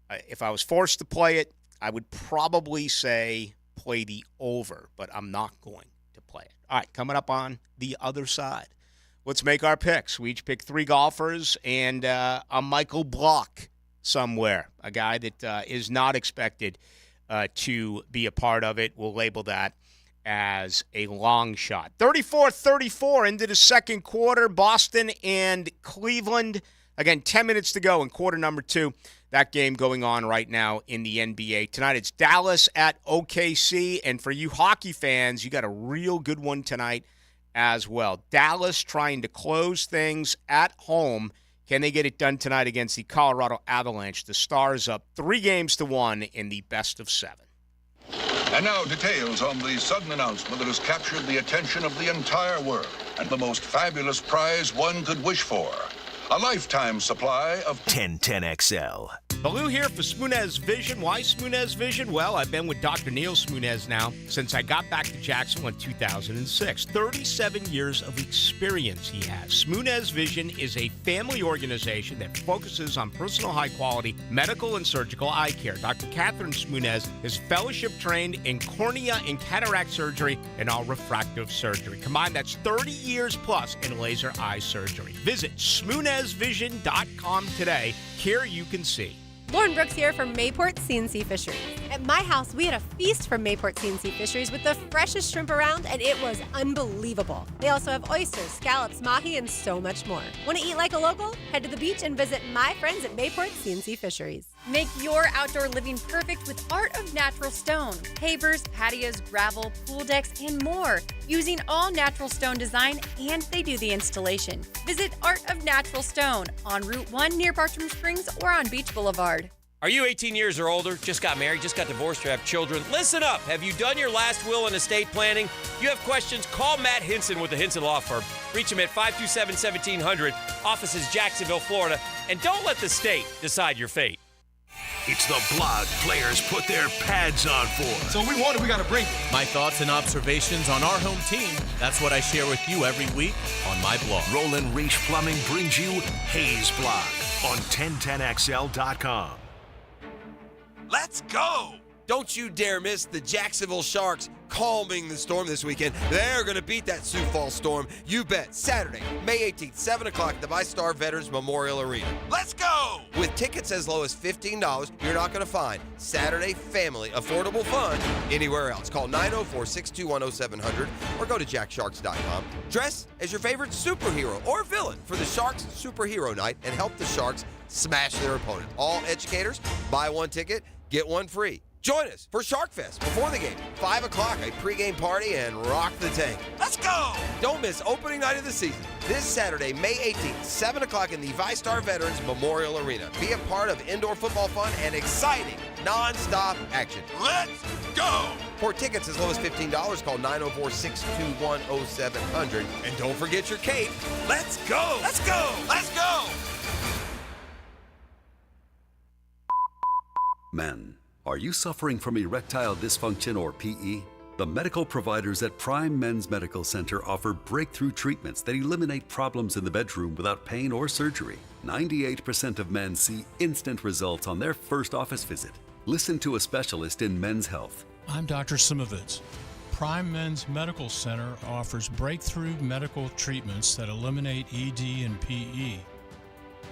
if I was forced to play it, I would probably say play the over, but I'm not going to play it. All right, coming up on the other side, let's make our picks. We each pick 3 golfers and a Michael Block somewhere, a guy that is not expected to be a part of it. We'll label that as a long shot. 34-34 into the second quarter. Boston and Cleveland. Again, 10 minutes to go in quarter number 2. That game going on right now in the NBA. Tonight it's Dallas at OKC. And for you hockey fans, you got a real good one tonight as well. Dallas trying to close things at home. Can they get it done tonight against the Colorado Avalanche? The Stars up 3-1 in the best of 7. And now details on the sudden announcement that has captured the attention of the entire world and the most fabulous prize one could wish for. A lifetime supply of 1010XL. Ballou here for Smunez Vision. Why Smunez Vision? Well, I've been with Dr. Neil Smunez now since I got back to Jacksonville in 2006. 37 years of experience he has. Smunez Vision is a family organization that focuses on personal high-quality medical and surgical eye care. Dr. Catherine Smunez is fellowship-trained in cornea and cataract surgery and all refractive surgery. Combined, that's 30 years plus in laser eye surgery. Visit SmunezVision.com today. Here you can see. Lauren Brooks here from Mayport CNC Fisheries. At my house, we had a feast from Mayport CNC Fisheries with the freshest shrimp around, and it was unbelievable. They also have oysters, scallops, mahi, and so much more. Want to eat like a local? Head to the beach and visit my friends at Mayport CNC Fisheries. Make your outdoor living perfect with Art of Natural Stone. Pavers, patios, gravel, pool decks, and more. Using all natural stone design, and they do the installation. Visit Art of Natural Stone on Route 1 near Bartram Springs or on Beach Boulevard. Are you 18 years or older, just got married, just got divorced, or have children? Listen up. Have you done your last will and estate planning? If you have questions, call Matt Hinson with the Hinson Law Firm. Reach him at 527-1700, offices Jacksonville, Florida. And don't let the state decide your fate. It's the blog players put their pads on for. So we won it, we got to bring it. My thoughts and observations on our home team. That's what I share with you every week on my blog. Roland Reach Plumbing brings you Hayes Blog on 1010XL.com. Let's go! Don't you dare miss the Jacksonville Sharks calming the storm this weekend. They're going to beat that Sioux Falls Storm. You bet. Saturday, May 18th, 7 o'clock at the VyStar Veterans Memorial Arena. Let's go! With tickets as low as $15, you're not going to find Saturday family affordable fun anywhere else. Call 904-621-0700 or go to jacksharks.com. Dress as your favorite superhero or villain for the Sharks Superhero Night and help the Sharks smash their opponent. All educators, buy one ticket, get one free. Join us for Shark Fest before the game. 5 o'clock, a pregame party, and rock the tank. Let's go! Don't miss opening night of the season. This Saturday, May 18th, 7 o'clock in the VyStar Veterans Memorial Arena. Be a part of indoor football fun and exciting, non-stop action. Let's go! For tickets as low as $15, call 904-621-0700. And don't forget your cape. Let's go! Let's go! Let's go! Men, are you suffering from erectile dysfunction or PE? The medical providers at Prime Men's Medical Center offer breakthrough treatments that eliminate problems in the bedroom without pain or surgery. 98% of men see instant results on their first office visit. Listen to a specialist in men's health. I'm Dr. Simovitz. Prime Men's Medical Center offers breakthrough medical treatments that eliminate ED and PE.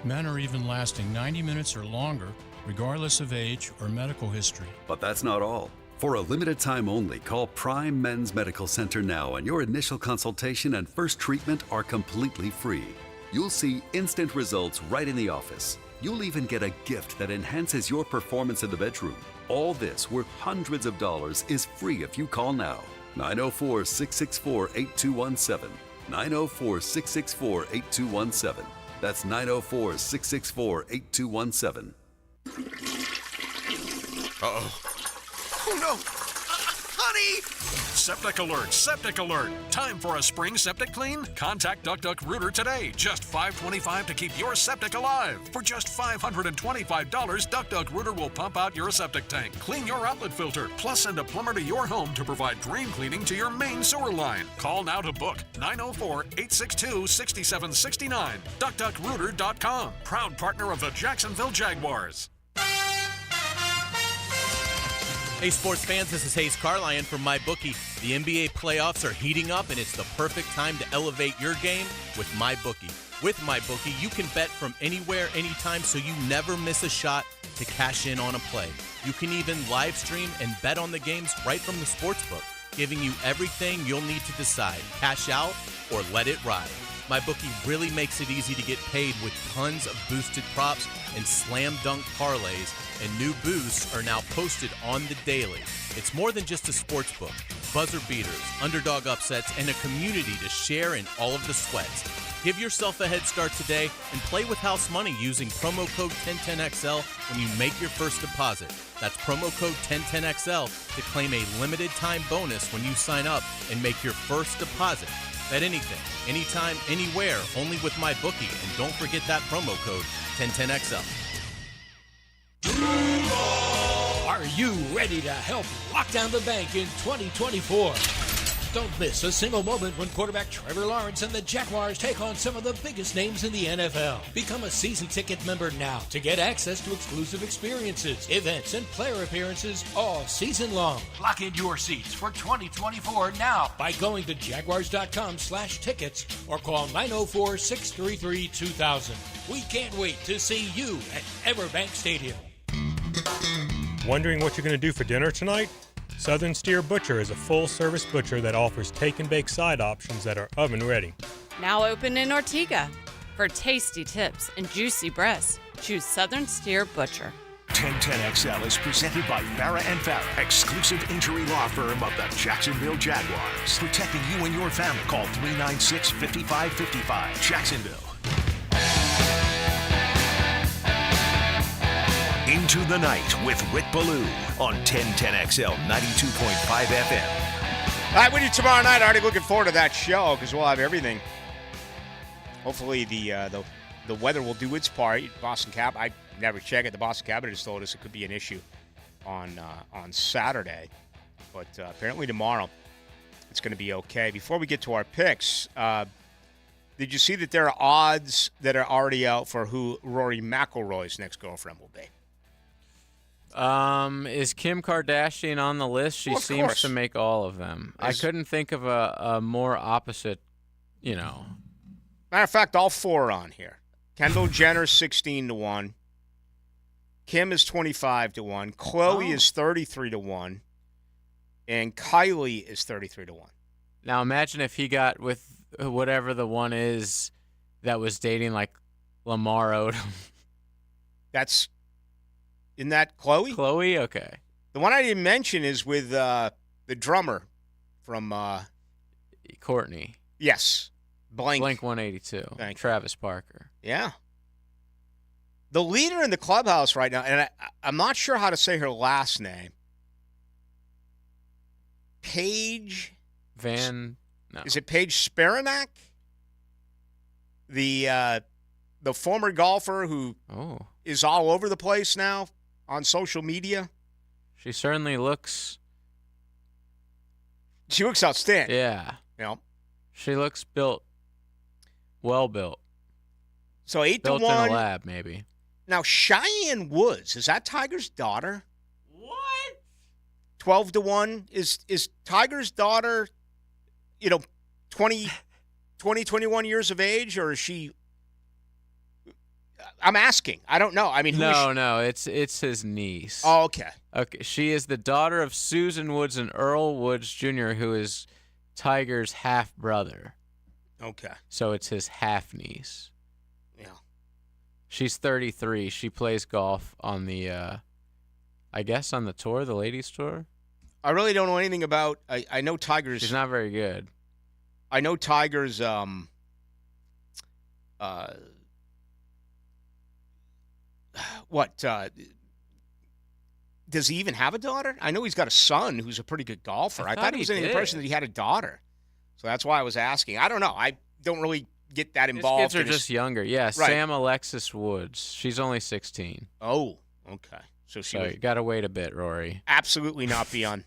Men are even lasting 90 minutes or longer, regardless of age or medical history. But that's not all. For a limited time only, call Prime Men's Medical Center now, and your initial consultation and first treatment are completely free. You'll see instant results right in the office. You'll even get a gift that enhances your performance in the bedroom. All this, worth hundreds of dollars, is free if you call now. 904-664-8217. 904-664-8217. That's 904-664-8217. Uh-oh. Oh, no. Honey! Septic alert, septic alert. Time for a spring septic clean? Contact Duck Duck Rooter today. Just $5.25 to keep your septic alive. For just $525, Duck Duck Rooter will pump out your septic tank, clean your outlet filter, plus send a plumber to your home to provide drain cleaning to your main sewer line. Call now to book 904-862-6769. DuckDuckRooter.com. Proud partner of the Jacksonville Jaguars. Hey sports fans, this is Hayes Carlyon from MyBookie. The NBA playoffs are heating up and it's the perfect time to elevate your game with MyBookie. With MyBookie, you can bet from anywhere, anytime, so you never miss a shot to cash in on a play. You can even live stream and bet on the games right from the sportsbook, giving you everything you'll need to decide, cash out or let it ride. MyBookie really makes it easy to get paid with tons of boosted props and slam dunk parlays, and new boosts are now posted on the daily. It's more than just a sports book. Buzzer beaters, underdog upsets, and a community to share in all of the sweats. Give yourself a head start today and play with house money using promo code 1010XL when you make your first deposit. That's promo code 1010XL to claim a limited time bonus when you sign up and make your first deposit. Bet anything, anytime, anywhere, only with MyBookie. And don't forget that promo code 1010XL. Are you ready to help lock down the bank in 2024? Don't miss a single moment when quarterback Trevor Lawrence and the Jaguars take on some of the biggest names in the NFL. Become a season ticket member now to get access to exclusive experiences, events, and player appearances all season long. Lock in your seats for 2024 now by going to jaguars.com/tickets or call 904-633-2000. We can't wait to see you at Everbank Stadium. Wondering what you're going to do for dinner tonight? Southern Steer Butcher is a full-service butcher that offers take-and-bake side options that are oven-ready. Now open in Ortega. For tasty tips and juicy breasts, choose Southern Steer Butcher. 1010XL is presented by Farah & Farah, exclusive injury law firm of the Jacksonville Jaguars. Protecting you and your family. Call 396-5555. Jacksonville. Into the Night with Rick Ballou on 1010XL 92.5 FM. All right, with you tomorrow night. Already looking forward to that show because we'll have everything. Hopefully the weather will do its part. Boston Cap, I never check it. The Boston Cabinet has told us it could be an issue on Saturday, but apparently tomorrow it's going to be okay. Before we get to our picks, did you see that there are odds that are already out for who Rory McIlroy's next girlfriend will be? Is Kim Kardashian on the list? She seems to make all of them. I couldn't think of a more opposite, Matter of fact, all four are on here. Kendall Jenner 16-1. Kim is 25-1. Khloe is 33-1. And Kylie is 33-1. Now imagine if he got with whatever the one is that was dating like Lamar Odom. Isn't that Khloe? Khloe? Okay. The one I didn't mention is with the drummer from Courtney. Yes. Blink 182. Travis Barker. Yeah. The leader in the clubhouse right now, and I'm not sure how to say her last name. Paige Van. No. Is it Paige Spiranak? The former golfer who is all over the place now on social media. She certainly looks. She looks outstanding. Yeah. She looks built. Well built. So 8-1. Built in a lab, maybe. Now Cheyenne Woods, is that Tiger's daughter? What? 12-1 is Tiger's daughter, 20, 21 years of age, or is she? I'm asking. I don't know. I mean, no, it's his niece. Oh, okay. Okay, she is the daughter of Susan Woods and Earl Woods Jr., who is Tiger's half brother. Okay. So it's his half niece. Yeah. She's 33. She plays golf on the, I guess on the tour, the ladies' tour. I really don't know anything about. I know Tiger's. She's not very good. I know Tiger's. Does he even have a daughter? I know he's got a son who's a pretty good golfer. I thought he was in the impression that he had a daughter. So that's why I was asking. I don't know. I don't really get that involved. His kids are just younger. Yeah, right. Sam Alexis Woods. She's only 16. Oh, okay. So you got to wait a bit, Rory. Absolutely not be on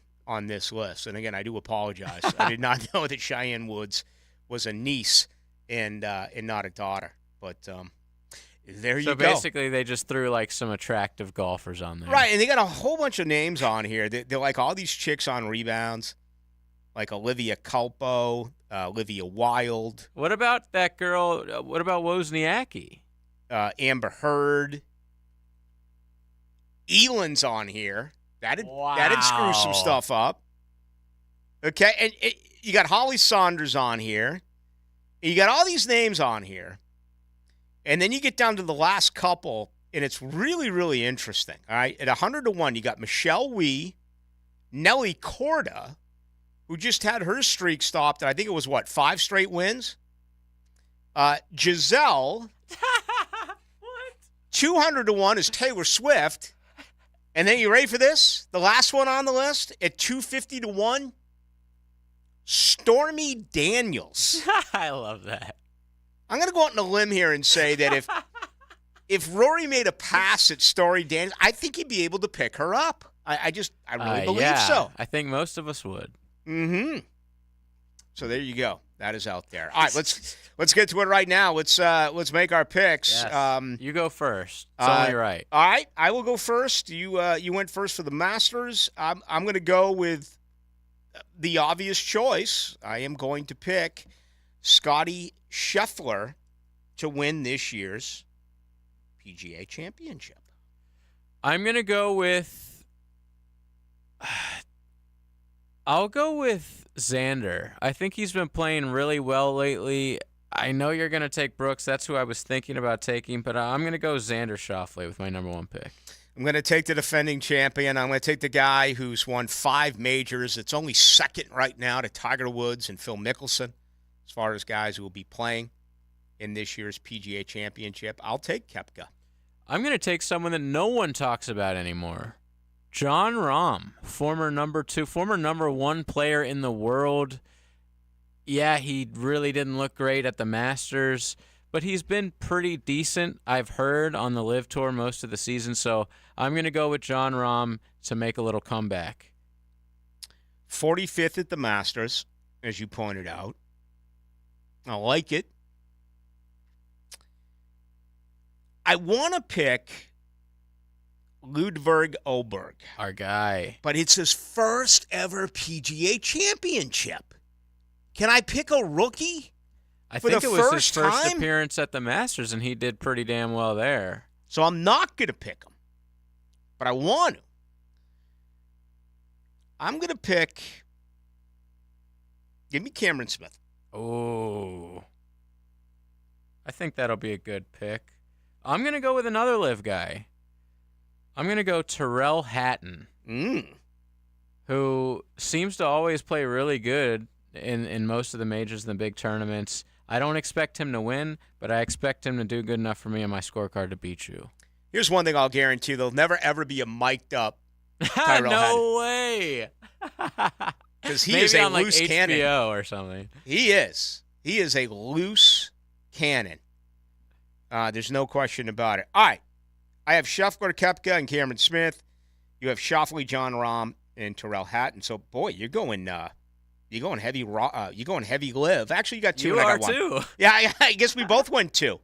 this list. And again, I do apologize. I did not know that Cheyenne Woods was a niece and not a daughter. But there you go. So basically, they just threw like some attractive golfers on there. Right, and they got a whole bunch of names on here. They're like all these chicks on rebounds, like Olivia Culpo, Olivia Wilde. What about that girl? What about Wozniacki? Amber Heard. Elon's on here. That'd screw some stuff up. Okay, and you got Holly Saunders on here. You got all these names on here. And then you get down to the last couple, and it's really, really interesting. All right, at 100-1, you got Michelle Wie, Nelly Korda, who just had her streak stopped. I think it was 5 straight wins. Giselle. What? 200-1 is Taylor Swift. And then you ready for this? The last one on the list at 250-1, Stormy Daniels. I love that. I'm going to go out on a limb here and say that if Rory made a pass at Stormy Daniels, I think he'd be able to pick her up. I really believe so. I think most of us would. Mm-hmm. So there you go. That is out there. All right, let's get to it right now. Let's make our picks. Yes. You go first. It's only right. All right, I will go first. You went first for the Masters. I'm going to go with the obvious choice. I am going to pick Scottie Scheffler to win this year's PGA Championship. I'm going to go with I'll go with Xander. I think he's been playing really well lately. I know you're going to take Brooks. That's who I was thinking about taking, but I'm going to go Xander Schauffele with my number one pick. I'm going to take the defending champion. I'm going to take the guy who's won 5 majors. It's only second right now to Tiger Woods and Phil Mickelson as far as guys who will be playing in this year's PGA Championship. I'll take Koepka. I'm going to take someone that no one talks about anymore. Jon Rahm, former number 1 player in the world. Yeah, he really didn't look great at the Masters, but he's been pretty decent, I've heard, on the LIV Tour most of the season. So I'm going to go with Jon Rahm to make a little comeback. 45th at the Masters, as you pointed out. I like it. I want to pick Ludvig Åberg. Our guy. But it's his first ever PGA Championship. Can I pick a rookie? I think it was his first appearance at the Masters, and he did pretty damn well there. So I'm not going to pick him. But I want to. I'm going to pick... Give me Cameron Smith. Oh. I think that'll be a good pick. I'm going to go with another LIV guy. I'm going to go Tyrrell Hatton, who seems to always play really good in most of the majors and the big tournaments. I don't expect him to win, but I expect him to do good enough for me on my scorecard to beat you. Here's one thing I'll guarantee. There'll never, ever be a mic'd up Tyrrell Hatton. No way. Because he is a on loose like cannon. HBO or something. He is. He is a loose cannon. There's no question about it. All right. I have Scheffler, Koepka, and Cameron Smith. You have Schauffele, Jon Rahm, and Tyrrell Hatton. So, boy, you're going heavy. You're going heavy LIV. Actually, you got 2. You and I are got 1. too. Yeah, I guess we both went 2.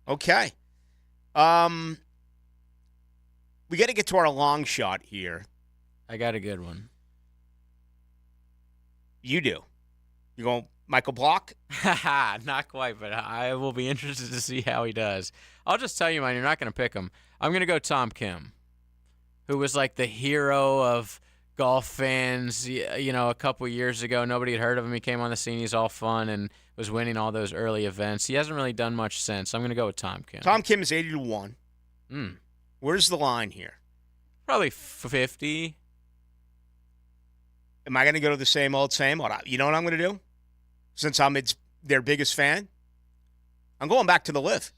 Okay. We got to get to our long shot here. I got a good one. You do. You going Michael Block? Not quite, but I will be interested to see how he does. I'll just tell you mine. You're not going to pick him. I'm going to go Tom Kim, who was like the hero of golf fans, a couple years ago. Nobody had heard of him. He came on the scene. He's all fun and was winning all those early events. He hasn't really done much since. I'm going to go with Tom Kim. Tom Kim is 80-1. Where's the line here? Probably 50. Am I going to go to the same old? You know what I'm going to do? Since I'm their biggest fan, I'm going back to the LIV.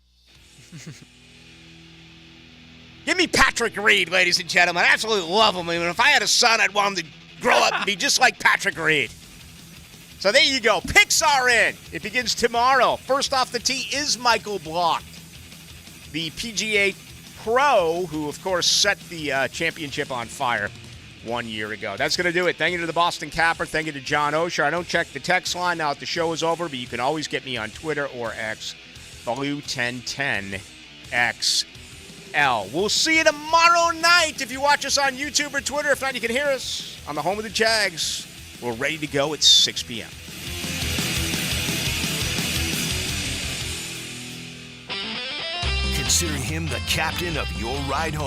Give me Patrick Reed, ladies and gentlemen. I absolutely love him. I mean, if I had a son, I'd want him to grow up and be just like Patrick Reed. So there you go. Picks are in. It begins tomorrow. First off the tee is Michael Block, the PGA Pro, who, of course, set the championship on fire 1 year ago. That's going to do it. Thank you to the Boston Capper. Thank you to John Osher. I don't check the text line now that the show is over, but you can always get me on Twitter or X, Ballou1010XL. We'll see you tomorrow night if you watch us on YouTube or Twitter. If not, you can hear us on the home of the Jags. We're ready to go at 6 p.m. Consider him the captain of your ride home.